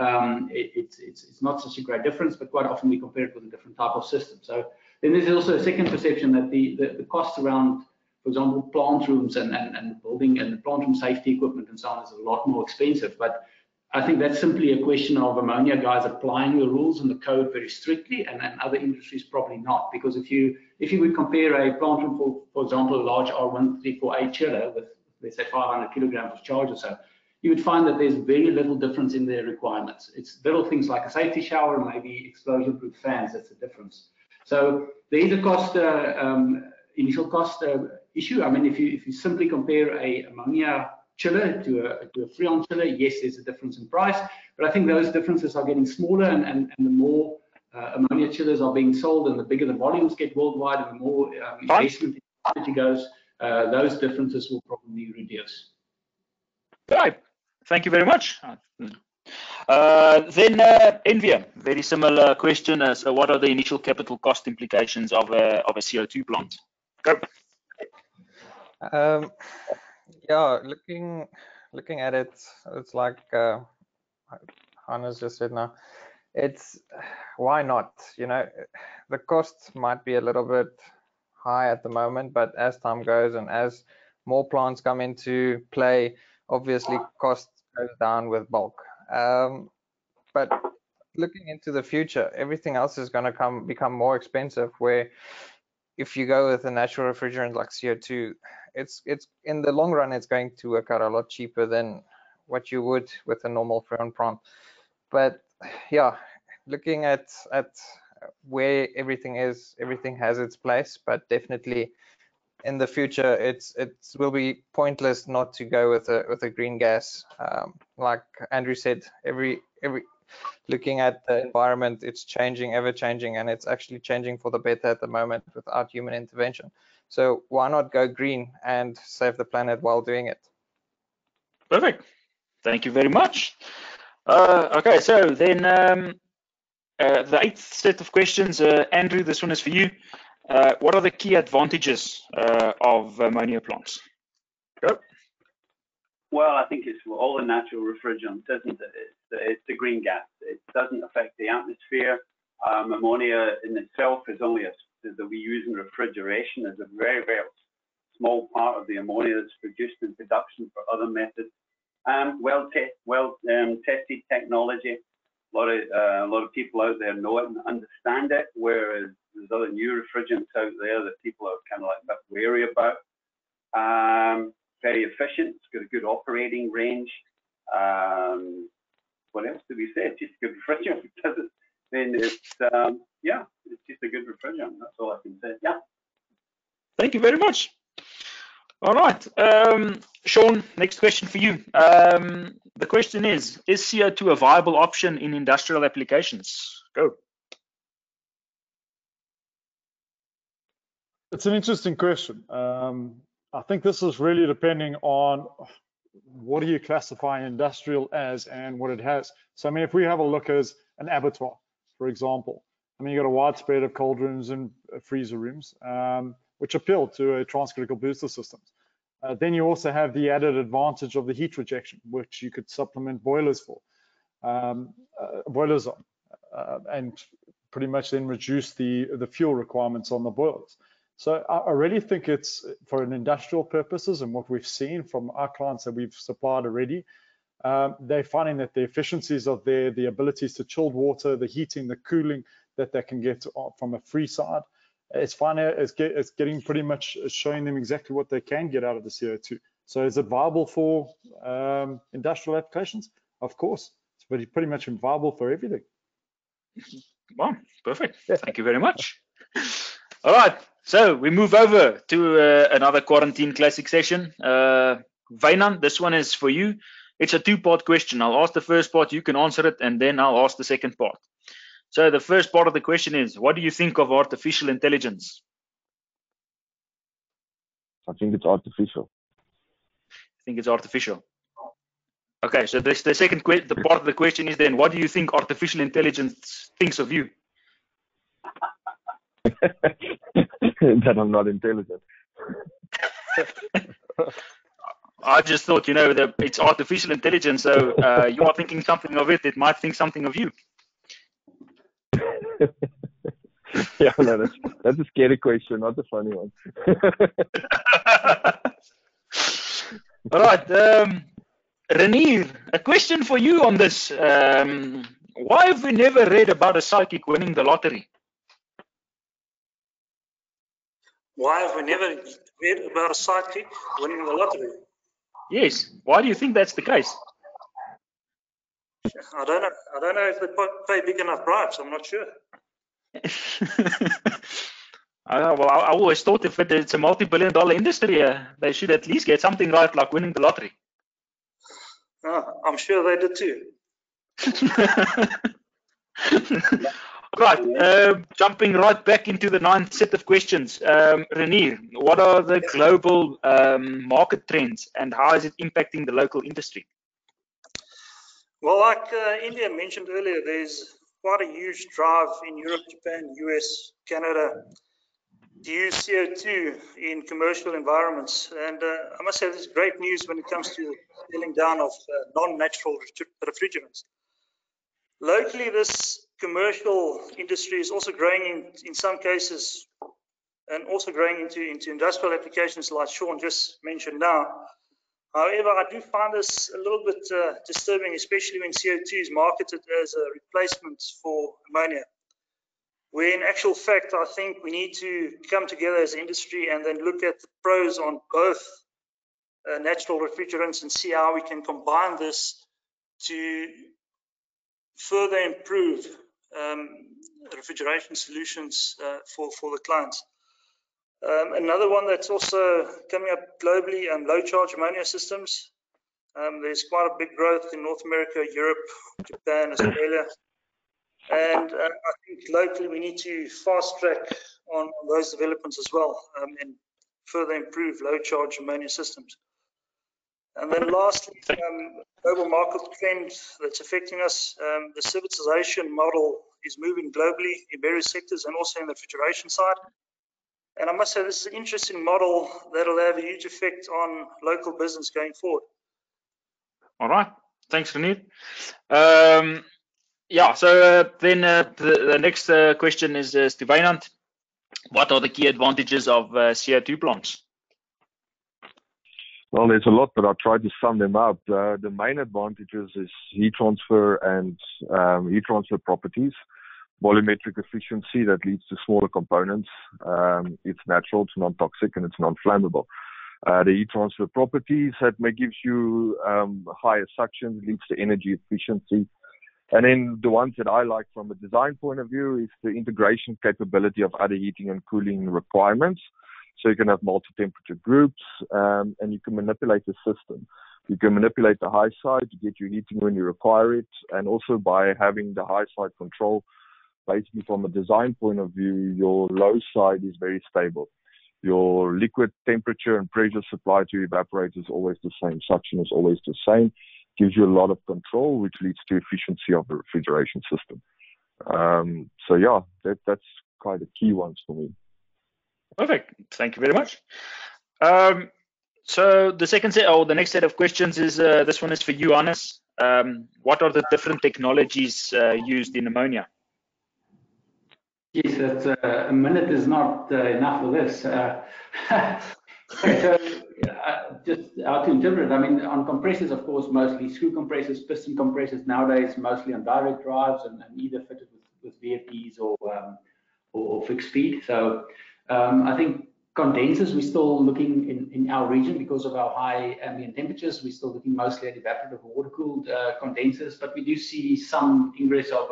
E: it's not such a great difference, but quite often we compare it with a different type of system. So then there's also a second perception that the costs around, for example, plant rooms and building and the plant room safety equipment and so on is a lot more expensive. But I think that's simply a question of ammonia guys applying the rules and the code very strictly, and other industries probably not. Because if you would compare a plant room for example, a large R134A chiller with, let's say, 500 kilograms of charge or so, you would find that there's very little difference in their requirements. It's little things like a safety shower, maybe explosion-proof fans. That's the difference. So there is a cost, initial cost issue. I mean, if you simply compare a ammonia chiller to a Freon chiller, yes, there's a difference in price, but I think those differences are getting smaller, and the more ammonia chillers are being sold, and the bigger the volumes get worldwide, and the more investment in technology goes, those differences will probably reduce.
A: Right. Thank you very much. Then Envia, very similar question. So what are the initial capital cost implications of a CO2 plant? Go.
G: Yeah, looking at it, it's like Hannes just said now. It's why not? You know, the cost might be a little bit high at the moment, but as time goes and as more plants come into play, obviously cost goes down with bulk. But looking into the future, everything else is going to become more expensive. Where if you go with a natural refrigerant like CO2, it's in the long run, it's going to work out a lot cheaper than what you would with a normal Freon plant. But yeah, looking at where everything is, everything has its place, but definitely in the future, it will be pointless not to go with a green gas. Like Andrew said, every looking at the environment, it's changing, ever changing, and it's actually changing for the better at the moment without human intervention. So why not go green and save the planet while doing it?
A: Perfect. Thank you very much. Okay, so then the 8th set of questions, Andrew, this one is for you. What are the key advantages of ammonia plants? Go.
B: Well, I think it's all the natural refrigerants, isn't it? It's the green gas. It doesn't affect the atmosphere. Ammonia in itself is only that we use in refrigeration is a very, very small part of the ammonia that's produced in production for other methods. Tested technology. A lot of people out there know it and understand it, whereas there's other new refrigerants out there that people are kind of like a bit wary about. Very efficient. It's got a good operating range. What else do we say? It's just a good refrigerant, does it? Then it's it's just a good refrigerant. That's all I can say. Yeah.
A: Thank you very much. All right, Shaun, next question for you. The question is CO2 a viable option in industrial applications? Go.
D: It's an interesting question. I think this is really depending on what do you classify industrial as and what it has. So, I mean, if we have a look as an abattoir, for example, I mean, you got a wide spread of cold rooms and freezer rooms, which appeal to a transcritical booster systems. Then you also have the added advantage of the heat rejection, which you could supplement boilers for, boilers on, and pretty much then reduce the fuel requirements on the boilers. So I really think it's for an industrial purposes, and what we've seen from our clients that we've supplied already, they're finding that the efficiencies of the abilities to chilled water, the heating, the cooling that they can get from a free side, it's getting pretty much showing them exactly what they can get out of the CO2. So is it viable for industrial applications? Of course, it's pretty much viable for everything.
A: Well, perfect. Thank you very much. All right, so we move over to another quarantine classic session. Wynand, this one is for you. It's a two-part question. I'll ask the first part, you can answer it, and then I'll ask the second part. So the first part of the question is, what do you think of artificial intelligence?
C: I think it's artificial.
A: I think it's artificial. Okay, so the second part of the question is then, what do you think artificial intelligence thinks of you?
C: That I'm not intelligent.
A: I just thought, you know, that it's artificial intelligence, so you are thinking something of it, it might think something of you.
C: Yeah, no, that's a scary question, not a funny one.
A: All right, Rainier, a question for you on this. Why have we never read about a psychic winning the lottery?
F: Why have we never read about a psychic winning the lottery?
A: Yes, why do you think that's the case?
F: I don't know. I don't know if they pay big enough bribes. I'm not sure.
A: Well, I always thought if it's a multi-billion-dollar industry, they should at least get something right, like winning the lottery.
F: I'm sure they did too.
A: Right, jumping right back into the ninth set of questions. Rainier, what are the global market trends and how is it impacting the local industry?
F: Well, like India mentioned earlier, there's quite a huge drive in Europe, Japan, US, Canada to use CO2 in commercial environments. And I must say this is great news when it comes to scaling down of non-natural refrigerants. Locally, this commercial industry is also growing in some cases and also growing into industrial applications like Shaun just mentioned now. However, I do find this a little bit disturbing, especially when CO2 is marketed as a replacement for ammonia, where in actual fact, I think we need to come together as an industry and then look at the pros on both natural refrigerants and see how we can combine this to further improve refrigeration solutions for the clients. Another one that's also coming up globally, low charge ammonia systems. There's quite a big growth in North America, Europe, Japan, Australia. And I think locally we need to fast track on those developments as well and further improve low charge ammonia systems. And then lastly, global market trend that's affecting us, the servitization model is moving globally in various sectors and also in the refrigeration side. And I must say this is an interesting model that will have a huge effect on local business going forward.
A: All right, thanks, Rainier. Yeah, so then the next question is to Wynand. What are the key advantages of CO2 plants?
C: Well, there's a lot, but I'll try to sum them up. The main advantages is heat transfer and heat transfer properties, volumetric efficiency that leads to smaller components. It's natural, it's non-toxic, and it's non-flammable. The heat transfer properties that may give you higher suction, leads to energy efficiency. And then the ones that I like from a design point of view is the integration capability of other heating and cooling requirements. So you can have multi-temperature groups and you can manipulate the system. You can manipulate the high side to get your heating when you require it. And also by having the high side control, basically from a design point of view, your low side is very stable. Your liquid temperature and pressure supply to evaporate is always the same. Suction is always the same. Gives you a lot of control, which leads to efficiency of the refrigeration system. So yeah, that's quite a key ones for me.
A: Perfect. Thank you very much. So the second set, or the next set of questions is this one is for you, Hannes. What are the different technologies used in ammonia?
E: Yes, that's a minute is not enough for this. So just how to interpret it. I mean, on compressors, of course, mostly screw compressors, piston compressors nowadays, mostly on direct drives and either fitted with VFDs or fixed speed. So I think condensers, we're still looking in our region because of our high ambient temperatures. We're still looking mostly at evaporative water-cooled condensers, but we do see some ingress of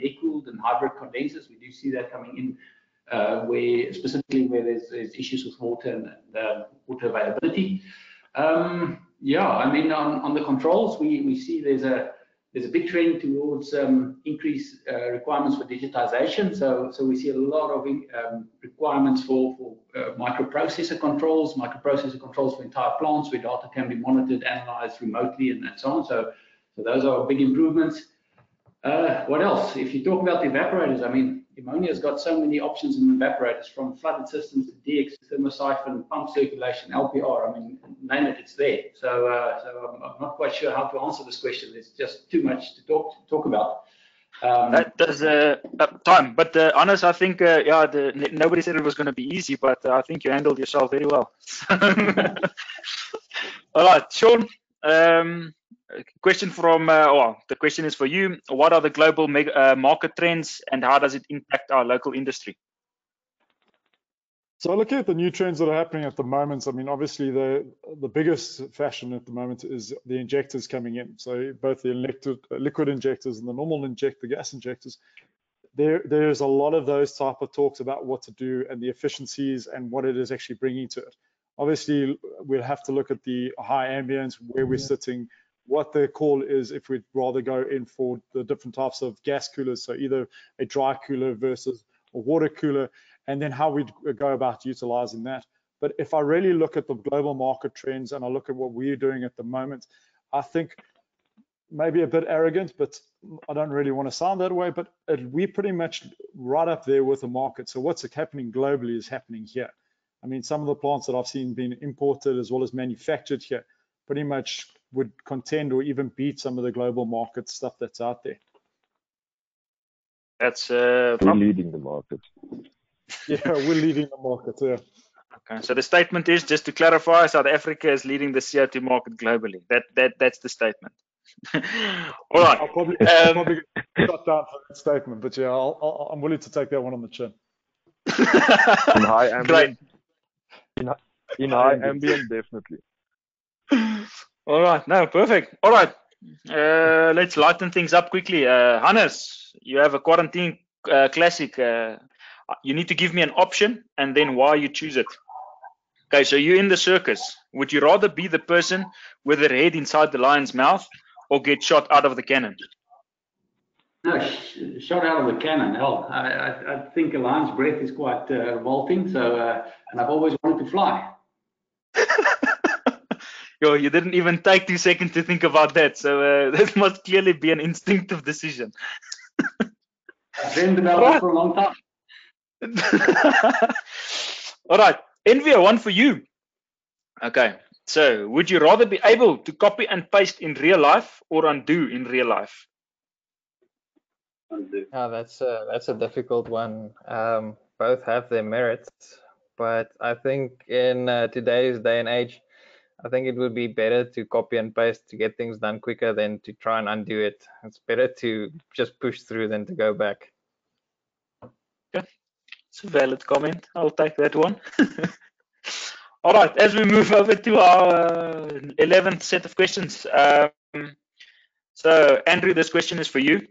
E: air-cooled and hybrid condensers. We do see that coming in where specifically where there's issues with water and water availability. Yeah, I mean on the controls, we see there's a big trend towards increased requirements for digitization. So we see a lot of requirements for microprocessor controls for entire plants where data can be monitored, analyzed remotely, and so on. So those are big improvements. What else? If you talk about the evaporators, I mean, ammonia's got so many options in evaporators, from flooded systems to DX, thermosiphon, pump circulation, LPR. I mean, name it, it's there. So I'm not quite sure how to answer this question. There's just too much to talk about.
A: That does time, but honest, I think yeah, nobody said it was going to be easy, but I think you handled yourself very well. All right, Shaun. Question from, the question is for you. What are the global market trends and how does it impact our local industry?
D: So looking at the new trends that are happening at the moment, I mean, obviously the biggest fashion at the moment is the injectors coming in. So both the liquid injectors and the normal gas injectors. There's a lot of those type of talks about what to do and the efficiencies and what it is actually bringing to it. Obviously, we'll have to look at the high ambience, where we're sitting, what their call is if we'd rather go in for the different types of gas coolers, so either a dry cooler versus a water cooler, and then how we'd go about utilizing that. But if I really look at the global market trends and I look at what we're doing at the moment, I think maybe a bit arrogant, but I don't really want to sound that way, but we're pretty much right up there with the market. So what's happening globally is happening here. I mean, some of the plants that I've seen being imported as well as manufactured here pretty much would contend or even beat some of the global market stuff that's out there.
A: That's
C: we're leading the market.
D: Yeah, we're leading the market, yeah.
A: Okay, so the statement is, just to clarify, South Africa is leading the CO2 market globally. That's the statement. All right.
D: I'll probably get shut down for that statement, but yeah, I'm willing to take that one on the chin.
C: In high ambient, in high ambient, definitely.
A: All right, no, perfect. All right, let's lighten things up quickly. Hannes, you have a quarantine classic. You need to give me an option and then why you choose it. Okay, so you're in the circus. Would you rather be the person with their head inside the lion's mouth or get shot out of the cannon?
E: No, shot out of the cannon. Hell, I think a lion's breath is quite revolting. So, and I've always wanted to fly.
A: Yo, you didn't even take 2 seconds to think about that. So that must clearly be an instinctive decision.
E: I've dreamed about it for a long time.
A: All right, Envia, one for you. Okay, so would you rather be able to copy and paste in real life or undo in real life?
B: Undo.
G: Oh, that's a difficult one. Both have their merits, but I think in today's day and age, I think it would be better to copy and paste to get things done quicker than to try and undo it. It's better to just push through than to go back.
A: Okay, it's a valid comment. I'll take that one. All right, as we move over to our 11th set of questions. So, Andrew, this question is for you.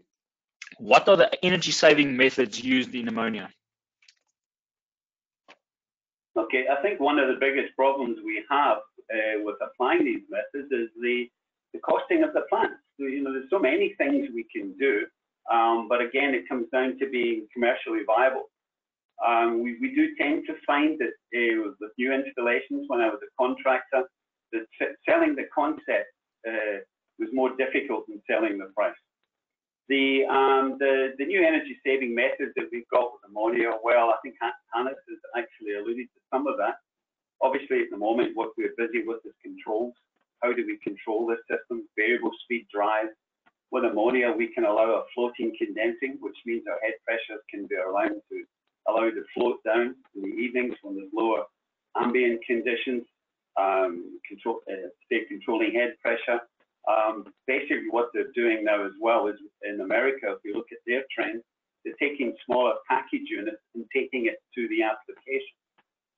A: What are the energy-saving methods used in ammonia?
B: Okay, I think one of the biggest problems we have with applying these methods is the costing of the plants. So, there's so many things we can do, but again, it comes down to being commercially viable. We do tend to find that with new installations, when I was a contractor, that selling the concept was more difficult than selling the price. The new energy saving methods that we've got with ammonia, well, I think Hannes has actually alluded to some of that. Obviously, at the moment, what we're busy with is controls. How do we control this system? Variable speed drive. With ammonia, we can allow a floating condensing, which means our head pressures can be allowed to float down in the evenings when there's lower ambient conditions. Controlling head pressure. Basically, what they're doing now as well is in America, if you look at their trend, they're taking smaller package units and taking it to the application.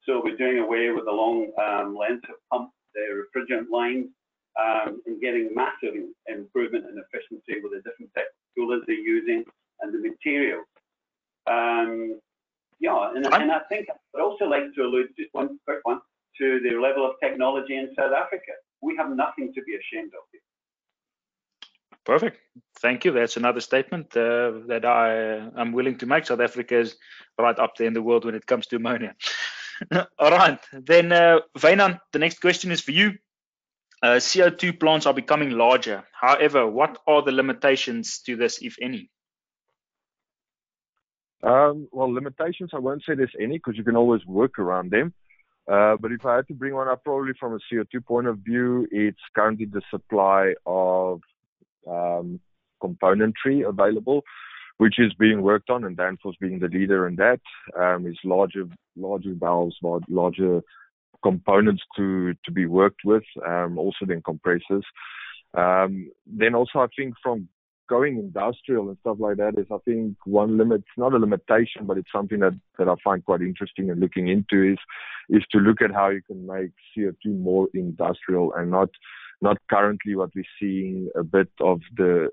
B: So we're doing away with the long length of pump, the refrigerant lines, and getting massive improvement in efficiency with the different types of coolers they're using and the materials. And I think I'd also like to allude, just one quick one, to the level of technology in South Africa. We have nothing to be ashamed of here.
A: Perfect. Thank you. That's another statement that I'm willing to make. South Africa is right up there in the world when it comes to ammonia. All right. Then, Wynand, the next question is for you. CO2 plants are becoming larger. However, what are the limitations to this, if any?
C: Well, limitations, I won't say there's any because you can always work around them. But if I had to bring one up, probably from a CO2 point of view, it's currently the supply of componentry available, which is being worked on, and Danfoss being the leader in that, is larger valves, larger components to be worked with, also then compressors. Then also I think from going industrial and stuff like that is, I think one limit, it's not a limitation, but it's something that I find quite interesting and looking into is to look at how you can make CO2 more industrial and not currently what we're seeing a bit of the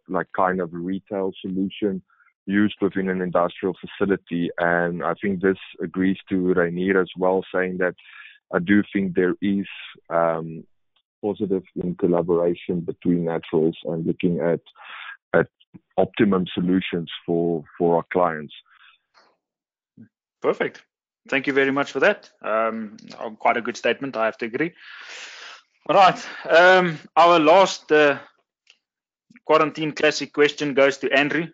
C: like kind of retail solution used within an industrial facility. And I think this agrees to Rainier as well, saying that I do think there is positive in collaboration between naturals and looking at optimum solutions for our clients.
A: Perfect. Thank you very much for that. Quite a good statement, I have to agree. All right. Our last quarantine classic question goes to Andrew.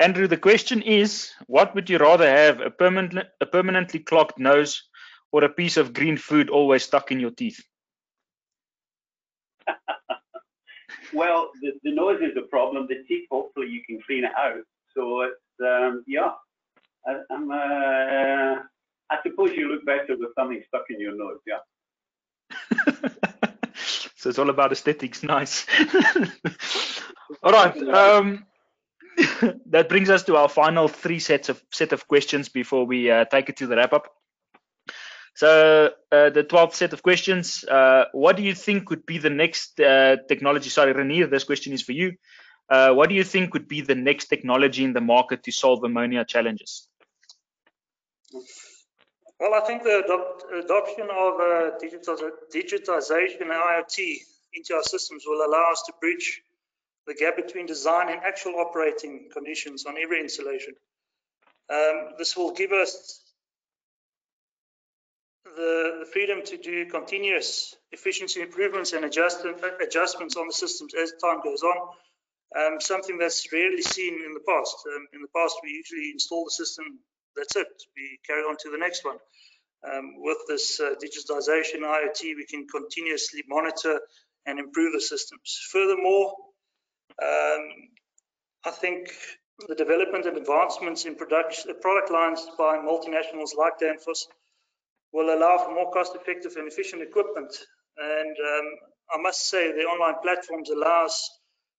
A: Andrew, the question is, what would you rather have, a permanently clogged nose or a piece of green food always stuck in your teeth?
B: Well, the nose is a problem. The teeth, hopefully, you can clean it out. So it's yeah. I suppose you look better with something stuck in your nose. Yeah.
A: So it's all about aesthetics. Nice. All right. That brings us to our final set of questions before we take it to the wrap up. So the 12th set of questions, what do you think would be the next technology? Sorry, Rainier, this question is for you. What do you think would be the next technology in the market to solve ammonia challenges?
F: Well, I think the adoption of digitization and IoT into our systems will allow us to bridge the gap between design and actual operating conditions on every installation. This will give us the freedom to do continuous efficiency improvements and adjustments on the systems as time goes on, something that's rarely seen in the past. In the past, we usually install the system, that's it, we carry on to the next one. With this digitization IoT, we can continuously monitor and improve the systems. Furthermore, I think the development and advancements in product lines by multinationals like Danfoss will allow for more cost-effective and efficient equipment. And I must say, the online platforms allow us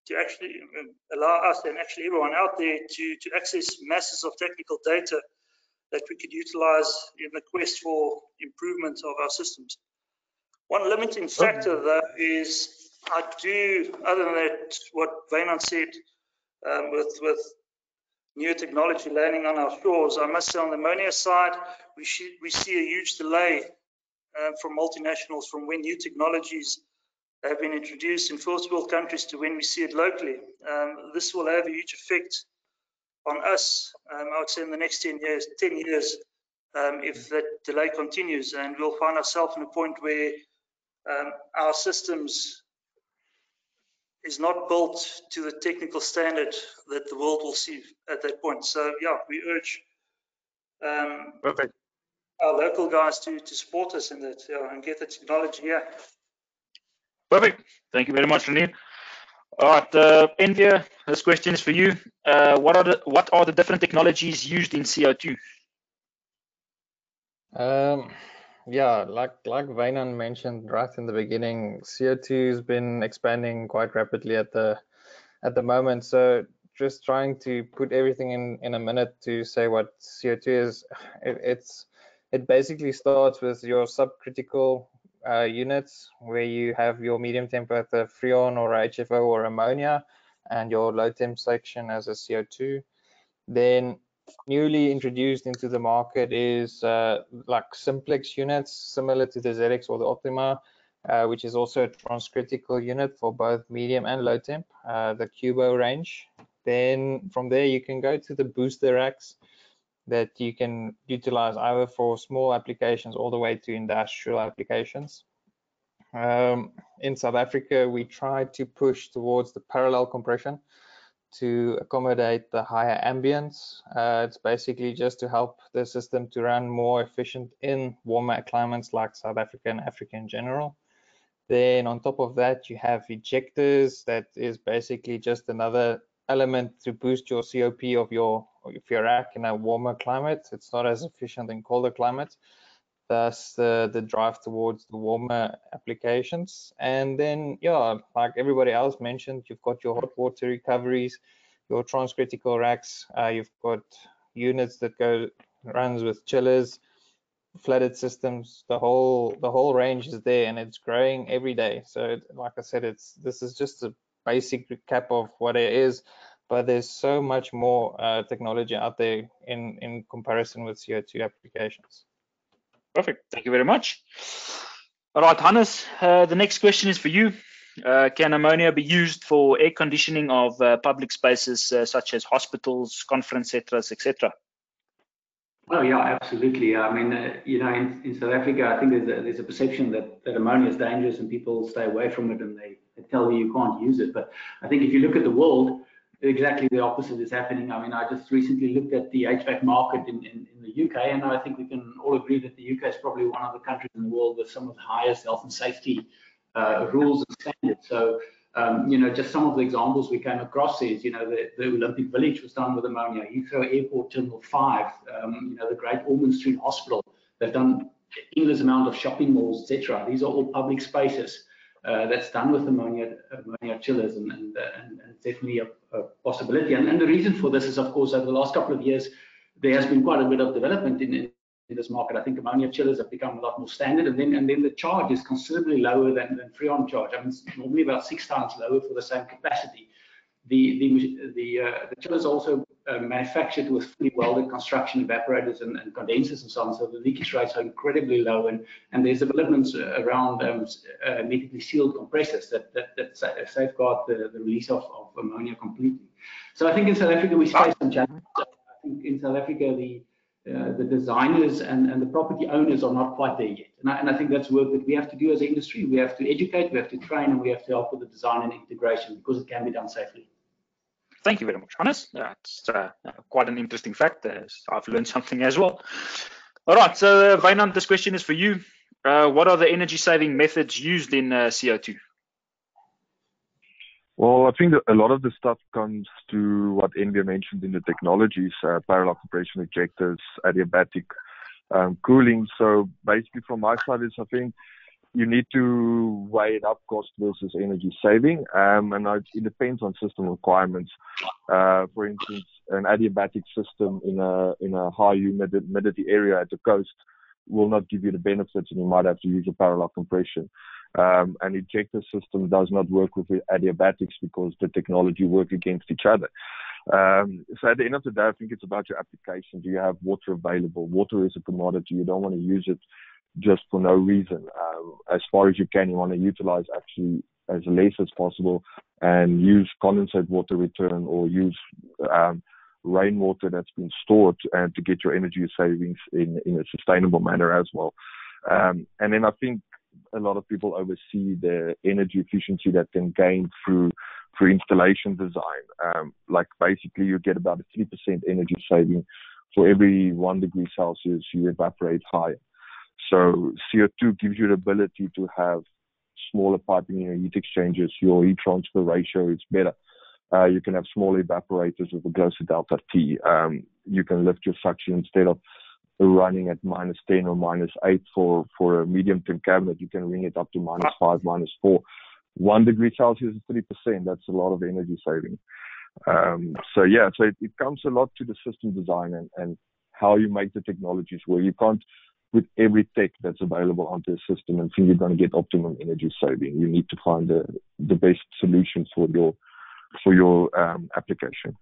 F: and actually everyone out there to access masses of technical data that we could utilize in the quest for improvement of our systems. One limiting factor, though, is other than that, what Wynand said, with new technology landing on our shores, I must say on the ammonia side, we see a huge delay from multinationals from when new technologies have been introduced in first world countries to when we see it locally. This will have a huge effect on us, I would say in the next 10 years, if that delay continues, and we'll find ourselves in a point where our systems is not built to the technical standard that the world will see at that point. So yeah, we urge our local guys to support us in that, and get the technology here.
A: Perfect. Thank you very much, Rainier. All right, Envia, this question is for you. What are the different technologies used in CO2?
G: Yeah, like Wynand mentioned right in the beginning, CO2 has been expanding quite rapidly at the moment. So just trying to put everything in a minute to say what CO2 is, it basically starts with your subcritical units, where you have your medium temperature freon or HFO or ammonia, and your low temp section as a CO2. Then newly introduced into the market is like simplex units, similar to the ZX or the Optima, which is also a transcritical unit for both medium and low temp, the Cubo range. Then from there you can go to the booster racks that you can utilize either for small applications all the way to industrial applications. In South Africa, we try to push towards the parallel compression to accommodate the higher ambience. It's basically just to help the system to run more efficient in warmer climates like South Africa and Africa in general. Then on top of that, you have ejectors. That is basically just another element to boost your COP of your rack in a warmer climate. It's not as efficient in colder climates. Thus the drive towards the warmer applications. And then, yeah, like everybody else mentioned, you've got your hot water recoveries, your transcritical racks, you've got units that runs with chillers, flooded systems. The whole range is there, and it's growing every day. So like I said, this is just a basic recap of what it is, but there's so much more technology out there in comparison with CO2 applications.
A: Perfect. Thank you very much. All right, Hannes, the next question is for you. Can ammonia be used for air conditioning of public spaces such as hospitals, conference centers, etc.?
E: Oh yeah, absolutely. I mean, in South Africa, I think there's a perception that ammonia is dangerous and people stay away from it and they tell you can't use it. But I think if you look at the world, exactly the opposite is happening. I mean, I just recently looked at the HVAC market in the UK, and I think we can all agree that the UK is probably one of the countries in the world with some of the highest health and safety rules and standards. So, just some of the examples we came across is, the Olympic Village was done with ammonia, Heathrow Airport Terminal 5, the Great Ormond Street Hospital. They've done endless amount of shopping malls, etc. These are all public spaces that's done with ammonia chillers, and it's definitely a possibility. And the reason for this is, of course, over the last couple of years, there has been quite a bit of development in this market. I think ammonia chillers have become a lot more standard, and then the charge is considerably lower than Freon charge. I mean, it's normally about 6 times lower for the same capacity. The chillers are also manufactured with fully welded construction evaporators and condensers and so on, so the leakage rates are incredibly low, and there's developments around hermetically sealed compressors that safeguard the release of ammonia completely. So I think in South Africa we face some challenges. I think in South Africa the designers and the property owners are not quite there yet, and I think that's work that we have to do as an industry. We have to educate, we have to train, and we have to help with the design and integration, because it can be done safely.
A: Thank you very much, Hannes. That's quite an interesting fact. I've learned something as well. All right, so Wynand, this question is for you. What are the energy-saving methods used in CO2?
C: Well, I think that a lot of the stuff comes to what Envia mentioned in the technologies, parallel compression ejectors, adiabatic cooling. So basically from my side is, I think you need to weigh it up, cost versus energy saving, and it depends on system requirements. For instance, an adiabatic system in a high humidity area at the coast will not give you the benefits, and you might have to use a parallel compression. An ejector system does not work with adiabatics because the technology work against each other. So at the end of the day, I think it's about your application. Do you have water available? Water is a commodity. You don't want to use it just for no reason. As far as you can, you want to utilize actually as less as possible and use condensate water return, or use rainwater that's been stored, and to get your energy savings in a sustainable manner as well. And then I think a lot of people oversee the energy efficiency that can gain through installation design. Like basically you get about a 3% energy saving for every 1 degree Celsius you evaporate higher. So CO2 gives you the ability to have smaller piping in your heat exchangers. Your heat transfer ratio is better. You can have smaller evaporators with a closer delta T. You can lift your suction instead of running at -10 or -8 for a medium-term cabinet. You can bring it up to -5, -4. 1 degree Celsius is 3%. That's a lot of energy saving. So it comes a lot to the system design and how you make the technologies where you can't put every tech that's available onto a system and think you're going to get optimum energy saving. You need to find the best solution for your application.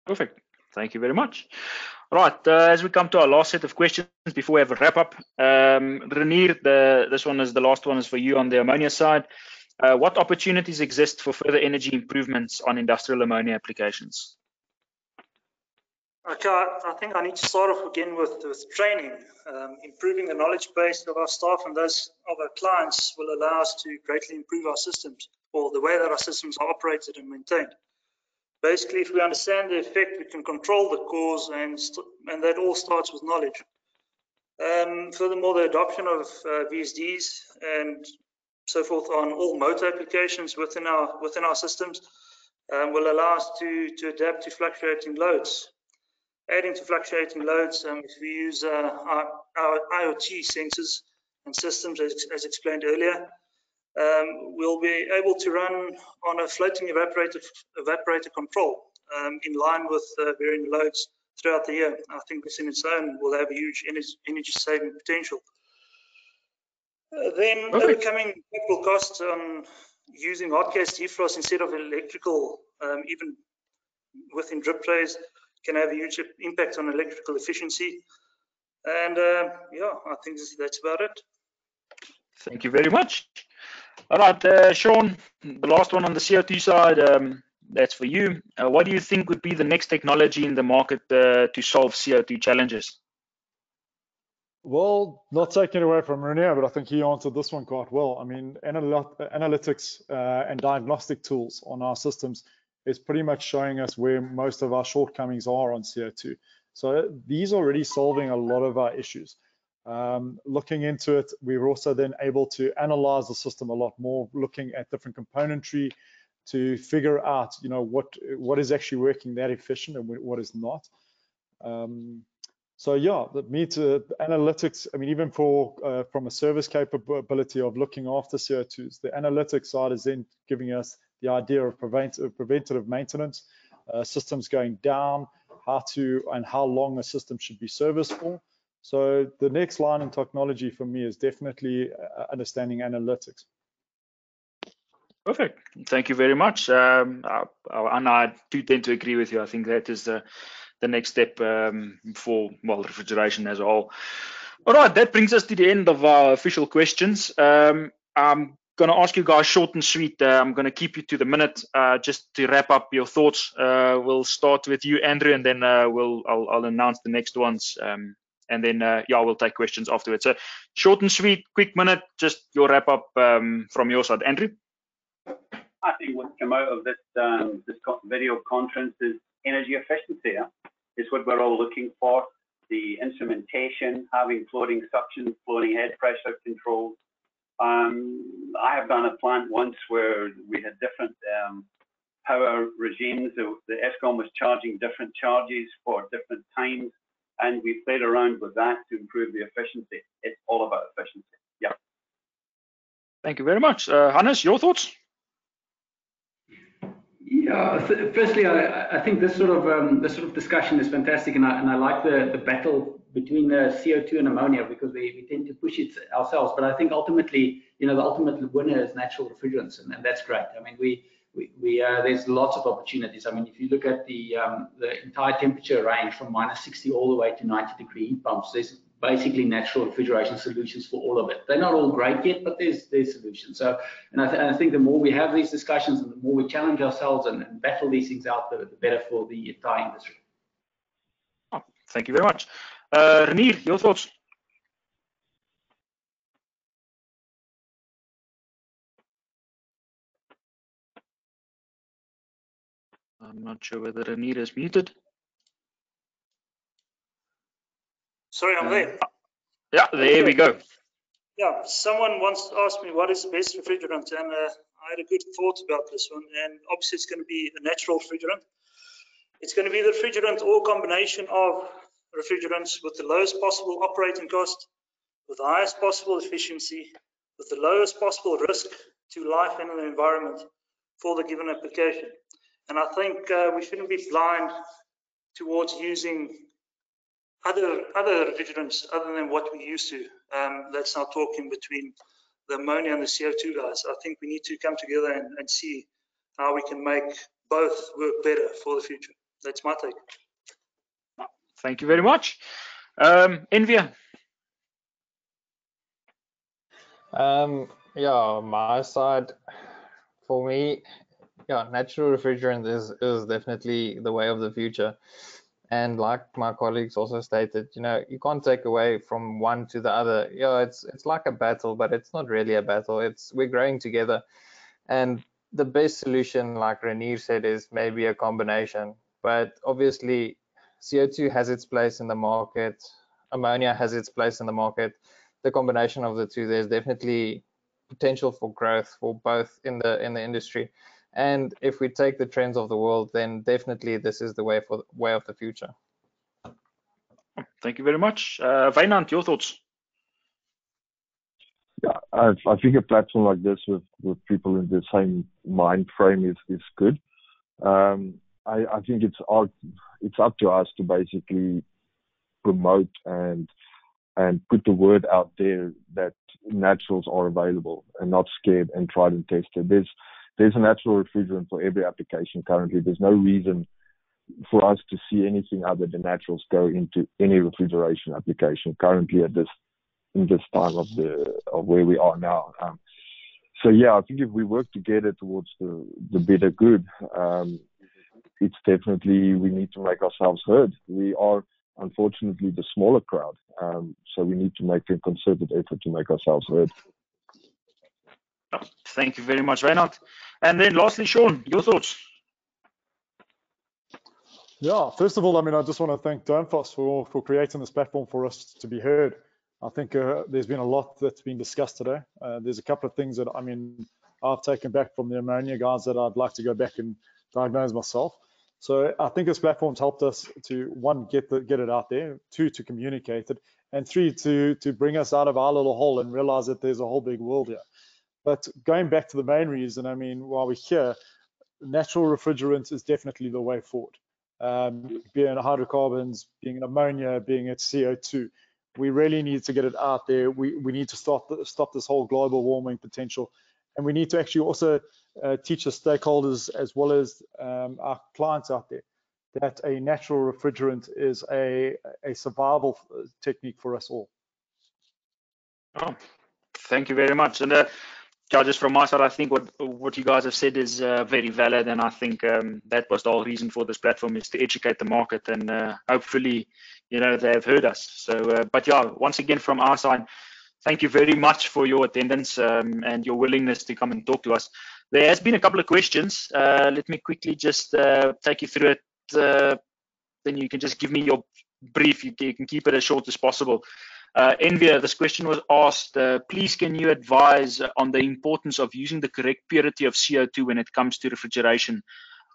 A: Perfect. Thank you very much. All right, as we come to our last set of questions before we have a wrap up, Rainier, this one is the last one, is for you on the ammonia side. What opportunities exist for further energy improvements on industrial ammonia applications?
F: Okay, I think I need to start off again with training. Improving the knowledge base of our staff and those of our clients will allow us to greatly improve our systems, or the way that our systems are operated and maintained. Basically, if we understand the effect, we can control the cause, and that all starts with knowledge. Furthermore, the adoption of VSDs and so forth on all motor applications within our systems will allow us to adapt to fluctuating loads. Adding to fluctuating loads, if we use our IoT sensors and systems, as explained earlier, we'll be able to run on a floating evaporator control in line with varying loads throughout the year. I think this in its own will have a huge energy saving potential. Then overcoming capital costs on using hot gas defrost instead of electrical, even within drip trays, can have a huge impact on electrical efficiency. And I think that's about it.
A: Thank you very much. All right, Shaun, the last one on the CO2 side, that's for you. What do you think would be the next technology in the market to solve CO2 challenges?
D: Well, not taking away from Rainier, but I think he answered this one quite well. I mean, analytics and diagnostic tools on our systems is pretty much showing us where most of our shortcomings are on CO2. So these are already solving a lot of our issues. Looking into it, we're also then able to analyze the system a lot more, looking at different componentry to figure out, you know, what is actually working that efficient and what is not. So yeah, that means analytics. I mean, even for from a service capability of looking after CO2s, the analytics side is then giving us the idea of preventative maintenance, systems going down, how long a system should be serviced for. So the next line in technology for me is definitely understanding analytics.
A: Perfect. Thank you very much. And I do tend to agree with you. I think that is the next step for, well, refrigeration as a whole. All right, that brings us to the end of our official questions. I'm going to ask you guys short and sweet. I'm going to keep you to the minute just to wrap up your thoughts. We'll start with you, Andrew, and then I'll announce the next ones. And then, yeah, we'll take questions afterwards. So short and sweet, quick minute, just your wrap up from your side. Andrew?
B: I think what's come out of this video conference is energy efficiency. It's what we're all looking for. The instrumentation, having floating suction, floating head pressure control. I have done a plant once where we had different power regimes. The ESCOM was charging different charges for different times, and we played around with that to improve the efficiency. It's all about efficiency. Yeah.
A: Thank you very much. Hannes, your thoughts?
E: Yeah, firstly, I think this sort of discussion is fantastic, and I like the battle between the CO2 and ammonia, because we tend to push it ourselves. But I think ultimately, you know, the ultimate winner is natural refrigerants, and that's great. I mean, there's lots of opportunities. I mean, if you look at the entire temperature range from -60 all the way to 90-degree heat pumps, there's basically natural refrigeration solutions for all of it. They're not all great yet, but there's solutions. So, and I think the more we have these discussions and the more we challenge ourselves and battle these things out, the better for the entire industry.
A: Oh, thank you very much. Rainier, your thoughts? I'm not sure whether Rainier is muted.
F: Sorry, I'm there.
A: Yeah, there we go.
F: Yeah, someone once asked me what is the best refrigerant, and I had a good thought about this one. And obviously, it's going to be a natural refrigerant. It's going to be the refrigerant or combination of refrigerants with the lowest possible operating cost, with the highest possible efficiency, with the lowest possible risk to life and the environment for the given application. And I think we shouldn't be blind towards using other refrigerants other than what we used to. That's not talking between the ammonia and the CO2 guys. I think we need to come together and see how we can make both work better for the future. That's my take.
A: Thank you very much. Envia?
G: Yeah, my side, for me, yeah, natural refrigerant is definitely the way of the future. And like my colleagues also stated, you know, you can't take away from one to the other. Yeah, it's like a battle, but it's not really a battle. We're growing together. And the best solution, like Rainier said, is maybe a combination. But obviously, CO2 has its place in the market. Ammonia has its place in the market. The combination of the two, there's definitely potential for growth for both in the industry. And if we take the trends of the world, then definitely this is the way of the future.
A: Thank you very much. Wynand, your thoughts?
C: Yeah, I think a platform like this with people in the same mind frame is good. I think it's up to us to basically promote and put the word out there that naturals are available and not scared and tried and tested. There's a natural refrigerant for every application currently. There's no reason for us to see anything other than naturals go into any refrigeration application currently at this in this time of where we are now. So yeah, I think if we work together towards the better good, it's definitely, we need to make ourselves heard. We are unfortunately the smaller crowd, so we need to make a concerted effort to make ourselves heard.
A: Thank you very much, Wynand. And then lastly, Shaun, your thoughts?
D: Yeah, first of all, I mean, I just want to thank Danfoss for creating this platform for us to be heard. I think there's been a lot that's been discussed today. There's a couple of things that, I mean, I've taken back from the ammonia guys that I'd like to go back and diagnose myself. So I think this platform's helped us to, one, get it out there, two, to communicate it, and three, to bring us out of our little hole and realize that there's a whole big world here. But going back to the main reason, I mean, while we're here, natural refrigerants is definitely the way forward. Being hydrocarbons, being ammonia, being it CO2. We really need to get it out there. We need to stop this whole global warming potential. And we need to actually also teach the stakeholders as well as our clients out there that a natural refrigerant is a survival technique for us all.
A: Oh, thank you very much. And just from my side, I think what you guys have said is very valid, and I think that was the whole reason for this platform, is to educate the market, and hopefully, you know, they have heard us. So, but yeah, once again from our side, thank you very much for your attendance and your willingness to come and talk to us. There has been a couple of questions. Let me quickly just take you through it. Then you can just give me your brief. You can keep it as short as possible. Envia, this question was asked, please can you advise on the importance of using the correct purity of CO2 when it comes to refrigeration?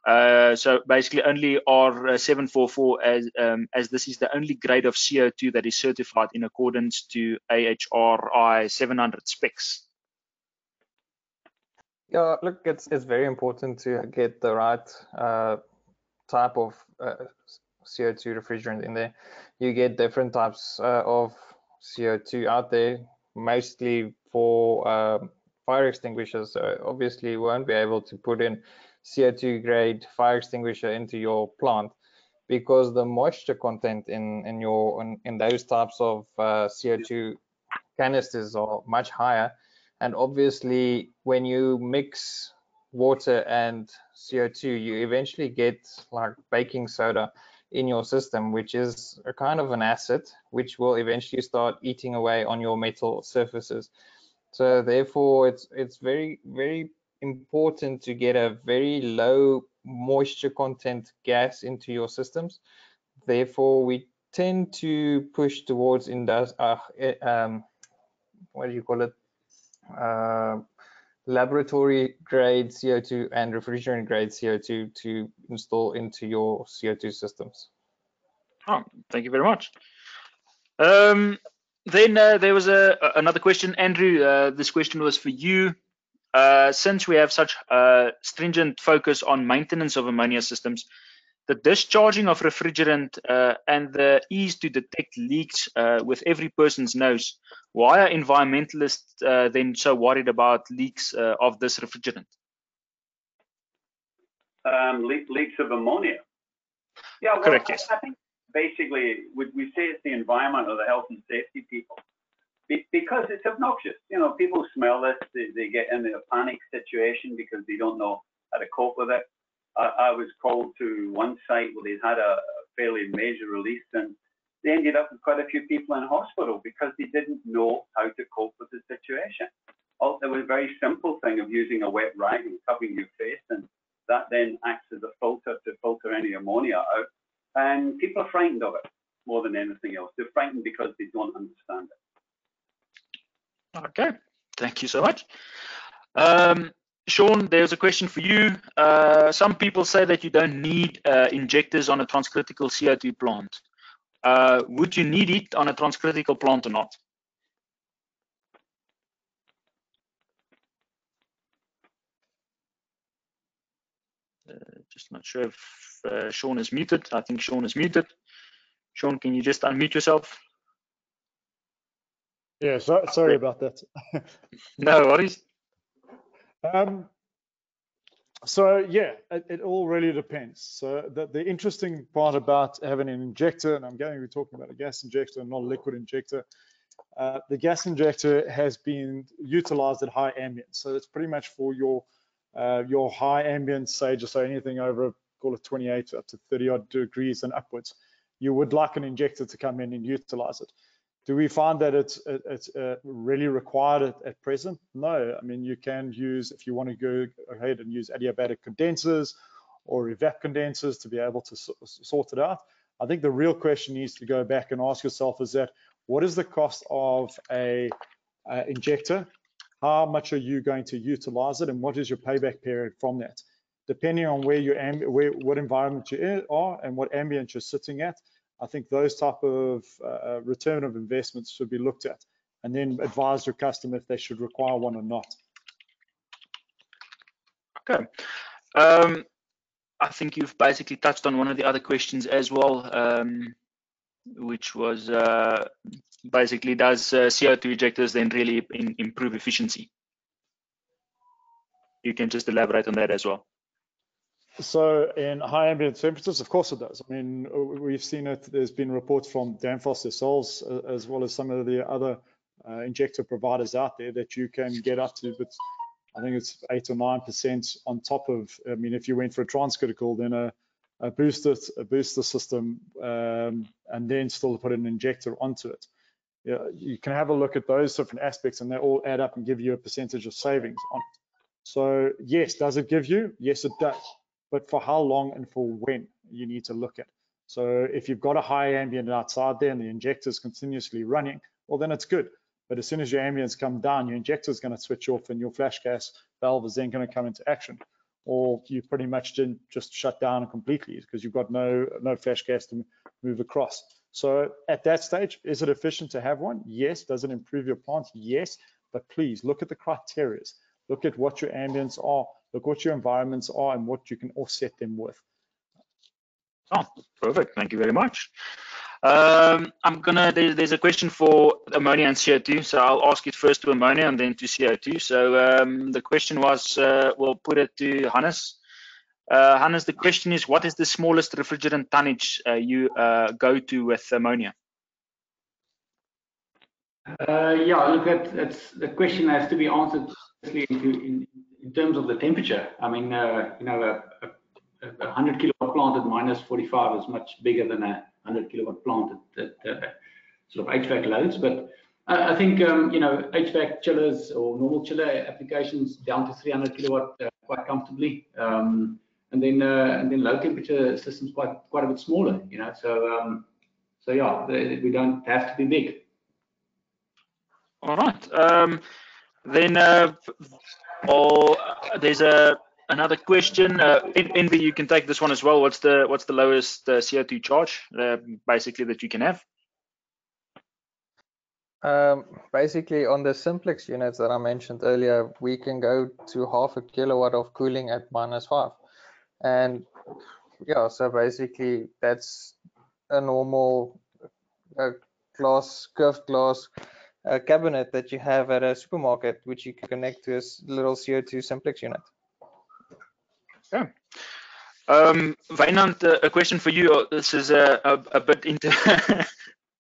A: So basically only R744 as this is the only grade of CO2 that is certified in accordance to AHRI 700 specs.
G: Yeah, look, it's very important to get the right type of CO2 refrigerant in there. You get different types of CO2 out there, mostly for fire extinguishers. So obviously you won't be able to put in CO2 grade fire extinguisher into your plant because the moisture content in those types of CO2 canisters are much higher. And obviously when you mix water and CO2, you eventually get like baking soda in your system, which is a kind of an acid which will eventually start eating away on your metal surfaces. So therefore it's very, very important to get a very low moisture content gas into your systems. Therefore we tend to push towards laboratory grade CO2 and refrigerant grade CO2 to install into your CO2 systems.
A: Oh, thank you very much. Then there was another question, Andrew. This question was for you. Since we have such stringent focus on maintenance of ammonia systems, the discharging of refrigerant and the ease to detect leaks with every person's nose, why are environmentalists then so worried about leaks of this refrigerant?
B: Leaks of ammonia. Yeah, well, correct. Yes. I think basically we say it's the environment or the health and safety people because it's obnoxious. You know, people smell this, they get into a panic situation because they don't know how to cope with it. I was called to one site where they had a fairly major release, and they ended up with quite a few people in hospital because they didn't know how to cope with the situation. There was a very simple thing of using a wet rag and covering your face, and that then acts as a filter to filter any ammonia out. And people are frightened of it more than anything else. They're frightened because they don't understand it.
A: Okay, thank you so much. Shaun, there's a question for you. Some people say that you don't need injectors on a transcritical CO2 plant. Would you need it on a transcritical plant or not? Just not sure if Shaun is muted. I think Shaun is muted. Shaun, can you just unmute yourself?
D: Yeah, sorry about that.
A: No worries.
D: So yeah, it all really depends. So the interesting part about having an injector, and I'm going to be talking about a gas injector, not a liquid injector, the gas injector has been utilized at high ambient. So it's pretty much for your high ambient, say just anything over, call it 28 up to 30 odd degrees and upwards. You would like an injector to come in and utilize it. Do we find that it's really required at present? No. I mean, you can use, if you want to go ahead and use adiabatic condensers or evap condensers to be able to sort it out. I think the real question needs to go back and ask yourself is that, what is the cost of a injector? How much are you going to utilize it, and what is your payback period from that? Depending on what environment you are and what ambient you're sitting at, I think those type of return of investments should be looked at, and then advise your customer if they should require one or not.
A: Okay. I think you've basically touched on one of the other questions as well, which was basically, does CO2 ejectors then really improve efficiency? You can just elaborate on that as well.
D: So in high ambient temperatures, of course it does. I mean, we've seen it. There's been reports from Danfoss themselves, as well as some of the other injector providers out there, that you can get up to, but I think it's 8 or 9% on top of. I mean, if you went for a transcritical, then a booster system, and then still put an injector onto it. Yeah, you can have a look at those different aspects, and they all add up and give you a percentage of savings on it. So yes, does it give you? Yes, it does. But for how long and for when, you need to look at. So if you've got a high ambient outside there and the injector is continuously running, well, then it's good. But as soon as your ambience come down, your injector is going to switch off and your flash gas valve is then going to come into action. Or you pretty much didn't just shut down completely because you've got no flash gas to move across. So at that stage, is it efficient to have one? Yes. Does it improve your plant? Yes. But please look at the criteria. Look at what your ambience are. Look what your environments are and what you can offset them with.
A: Oh, perfect. Thank you very much. There's a question for ammonia and CO2. So I'll ask it first to ammonia and then to CO2. So the question was, we'll put it to Hannes. Hannes, the question is, what is the smallest refrigerant tonnage you go to with ammonia?
E: Yeah, look, the question has to be answered in terms of the temperature. I mean, you know, a 100 kilowatt plant at minus 45 is much bigger than a 100 kilowatt plant at sort of HVAC loads. But I think, you know, HVAC chillers or normal chiller applications down to 300 kilowatt quite comfortably. And then low temperature systems quite a bit smaller, you know. So yeah, we don't have to be big.
A: All right. Then there's another question. Envy, you can take this one as well. What's the lowest CO2 charge, basically, that you can have?
G: Basically, on the simplex units that I mentioned earlier, we can go to half a kilowatt of cooling at -5, and yeah, so basically that's a normal curved glass cabinet that you have at a supermarket, which you can connect to a little CO2 simplex unit.
A: Yeah. Wynand, a question for you. This is a bit into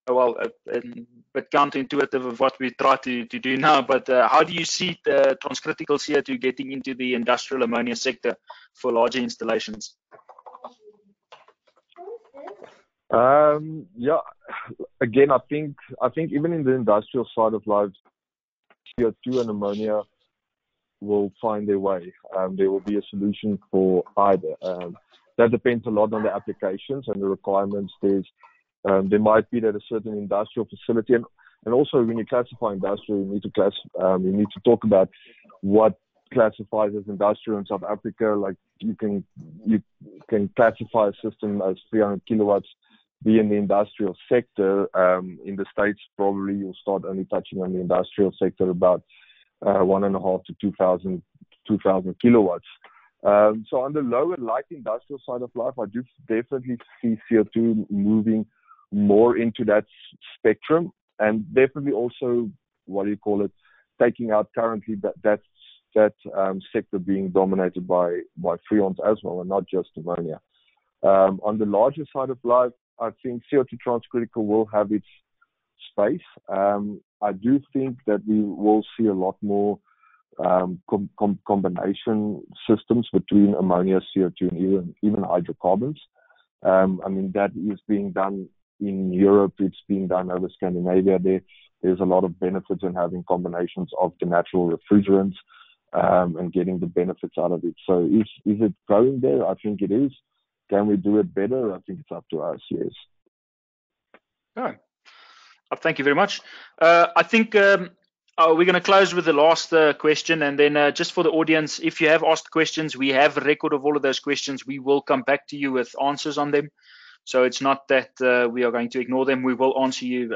A: well, a bit counterintuitive of what we try to do now, but how do you see the transcritical CO2 getting into the industrial ammonia sector for larger installations?
C: Yeah, again, I think even in the industrial side of life, CO2 and ammonia will find their way. There will be a solution for either. That depends a lot on the applications and the requirements. There might be that a certain industrial facility, and also when you classify industrial, you need to talk about what classifies as industrial in South Africa. Like you can classify a system as 300 kilowatts be in the industrial sector. In the States, probably you'll start only touching on the industrial sector about 1.5 to 2,000 kilowatts. So on the lower light industrial side of life, I do definitely see CO2 moving more into that spectrum, and definitely also, taking out currently that sector being dominated by freons as well, and not just ammonia. On the larger side of life, I think CO2 transcritical will have its space. I do think that we will see a lot more combination systems between ammonia, CO2, and even hydrocarbons. I mean, that is being done in Europe. It's being done over Scandinavia. There's a lot of benefits in having combinations of the natural refrigerants and getting the benefits out of it. So is it growing there? I think it is. Can we do it better? I think it's up to us, yes.
A: Okay. Thank you very much. I think we're going to close with the last question, and then just for the audience, if you have asked questions, we have a record of all of those questions. We will come back to you with answers on them. So it's not that we are going to ignore them. We will answer you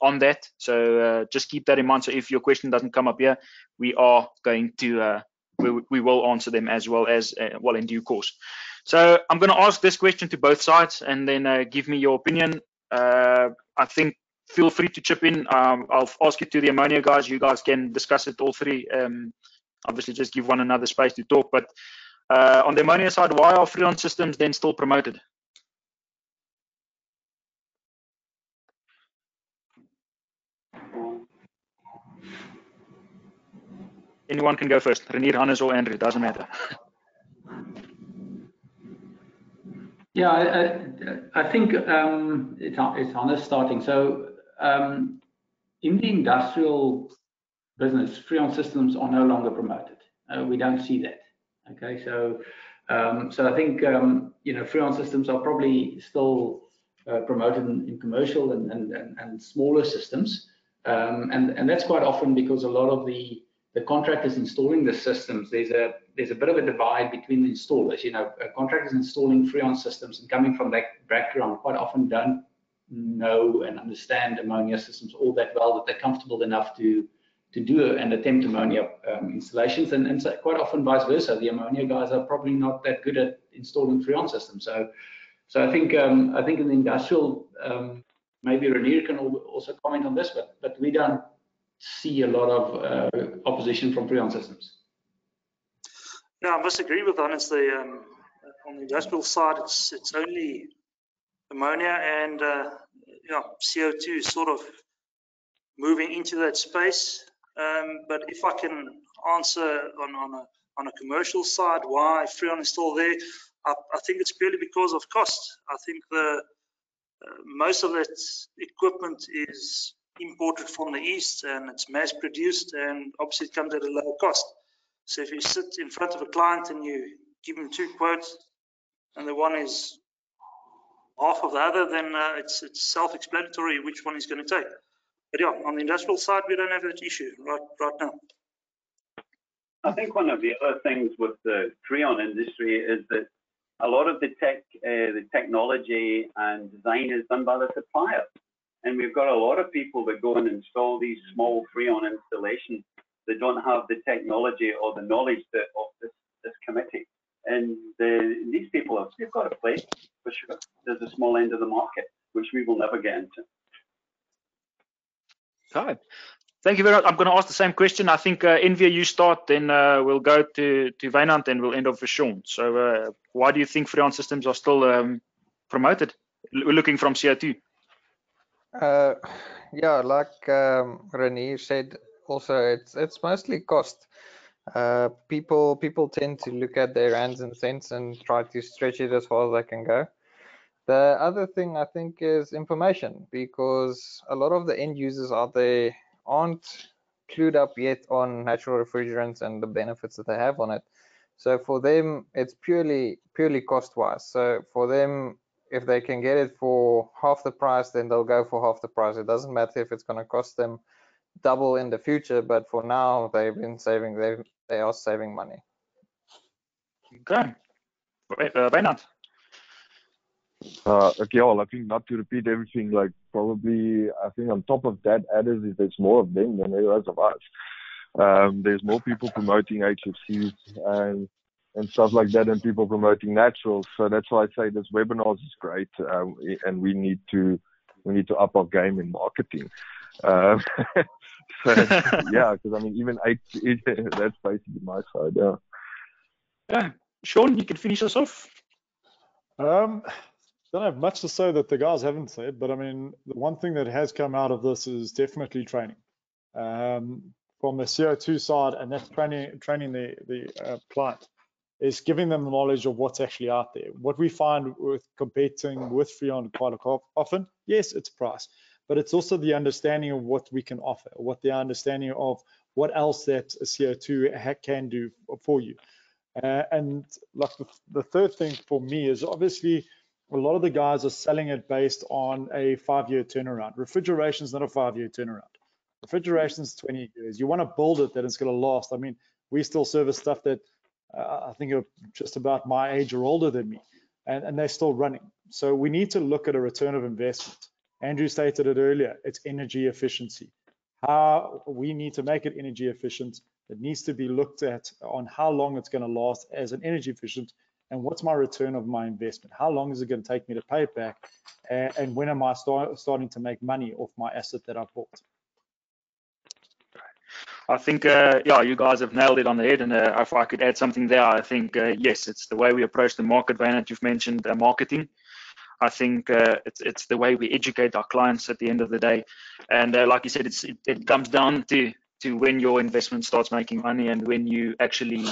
A: on that. So just keep that in mind. So if your question doesn't come up here, we are going to we will answer them as well in due course. So I'm going to ask this question to both sides, and then give me your opinion. I think feel free to chip in. I'll ask it to the ammonia guys. You guys can discuss it all three. Obviously, just give one another space to talk. But on the ammonia side, why are Freon systems then still promoted? Anyone can go first. Rainier, Hannes, or Andrew. Doesn't matter.
E: Yeah, I think it's Hannes starting. So in the industrial business, Freon systems are no longer promoted. We don't see that. Okay, so I think Freon systems are probably still promoted in commercial and smaller systems, and that's quite often because a lot of the contractors installing the systems, there's a bit of a divide between the installers. Contractors installing Freon systems and coming from that background quite often don't know and understand ammonia systems all that well, that they're comfortable enough to do and attempt ammonia installations, and so quite often vice versa. The ammonia guys are probably not that good at installing Freon systems. So I think in the industrial, maybe Rainier can also comment on this, but we don't see a lot of opposition from Freon systems.
F: Yeah, I must agree with Hannes. On the industrial side, it's only ammonia and CO2 sort of moving into that space. But if I can answer on a commercial side why Freon is still there, I think it's purely because of cost. I think most of that equipment is imported from the east, and it's mass produced, and obviously it comes at a lower cost. So if you sit in front of a client and you give him two quotes, and the one is half of the other, then it's self-explanatory which one he's going to take. But yeah, on the industrial side, we don't have that issue right now.
B: I think one of the other things with the Freon industry is that a lot of the technology and design is done by the supplier. And we've got a lot of people that go and install these small Freon installations that don't have the technology or the knowledge of this committee. And these people they've got a place for sure. There's a small end of the market, which we will never get into.
A: Okay. Thank you very much. I'm going to ask the same question. I think Envia, you start, then we'll go to Wynand, and we'll end off with Shaun. So why do you think Freon systems are still promoted? We're looking from CO2.
G: Yeah, like Rainier said, also it's mostly cost. People tend to look at their rands and cents and try to stretch it as far as they can go. The other thing I think is information, because a lot of the end users out there aren't clued up yet on natural refrigerants and the benefits that they have on it. So for them, it's purely cost-wise. So for them, if they can get it for half the price, then they'll go for half the price. It doesn't matter if it's going to cost them double in the future, but for now, they've been saving. They are saving money.
A: Okay. Wynand.
C: Okay, well, I think not to repeat everything, like probably, I think on top of that added is there's more of them than there is of us. There's more people promoting HFCs and stuff like that, and people promoting naturals. So that's why I say this webinars is great, and we need to up our game in marketing. So yeah, because I mean even that's basically my side.
A: Yeah, Shaun, you can finish us off.
D: Yeah, don't have much to say that the guys haven't said, but I mean, the one thing that has come out of this is definitely training. From the CO2 side, and that's training the client, is giving them the knowledge of what's actually out there. What we find with competing with Freon quite often, yes, it's price, but it's also the understanding of what we can offer, what the understanding of what else that CO2 can do for you. And like the third thing for me is obviously a lot of the guys are selling it based on a 5-year turnaround. Refrigeration is not a 5-year turnaround. Refrigeration is 20 years. You want to build it that it's going to last. I mean, we still service stuff that I think are just about my age or older than me, and they're still running. So we need to look at a return of investment. Andrew stated it earlier, it's energy efficiency. How we need to make it energy efficient. It needs to be looked at on how long it's going to last as an energy efficient, and what's my return of my investment? How long is it going to take me to pay it back? And when am I starting to make money off my asset that I bought?
A: I think, yeah, you guys have nailed it on the head. And if I could add something there, I think, yes, it's the way we approach the market, Wynand. You've mentioned marketing. I think it's the way we educate our clients at the end of the day. And like you said, it comes down to when your investment starts making money and when you actually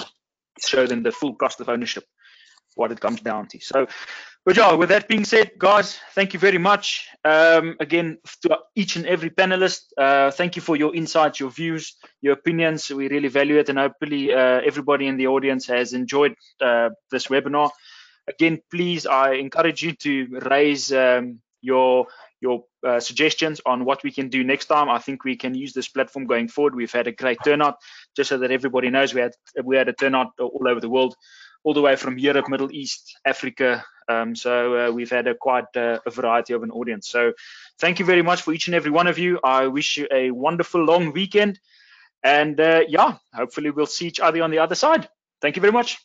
A: show them the full cost of ownership, what it comes down to. So, but yeah, with that being said, guys, thank you very much. Again, to each and every panelist, thank you for your insights, your views, your opinions. We really value it, and hopefully everybody in the audience has enjoyed this webinar. Again, please, I encourage you to raise your suggestions on what we can do next time. I think we can use this platform going forward. We've had a great turnout. Just so that everybody knows, we had a turnout all over the world, all the way from Europe, Middle East, Africa. So we've had quite a variety of an audience. So thank you very much for each and every one of you. I wish you a wonderful long weekend. And yeah, hopefully we'll see each other on the other side. Thank you very much.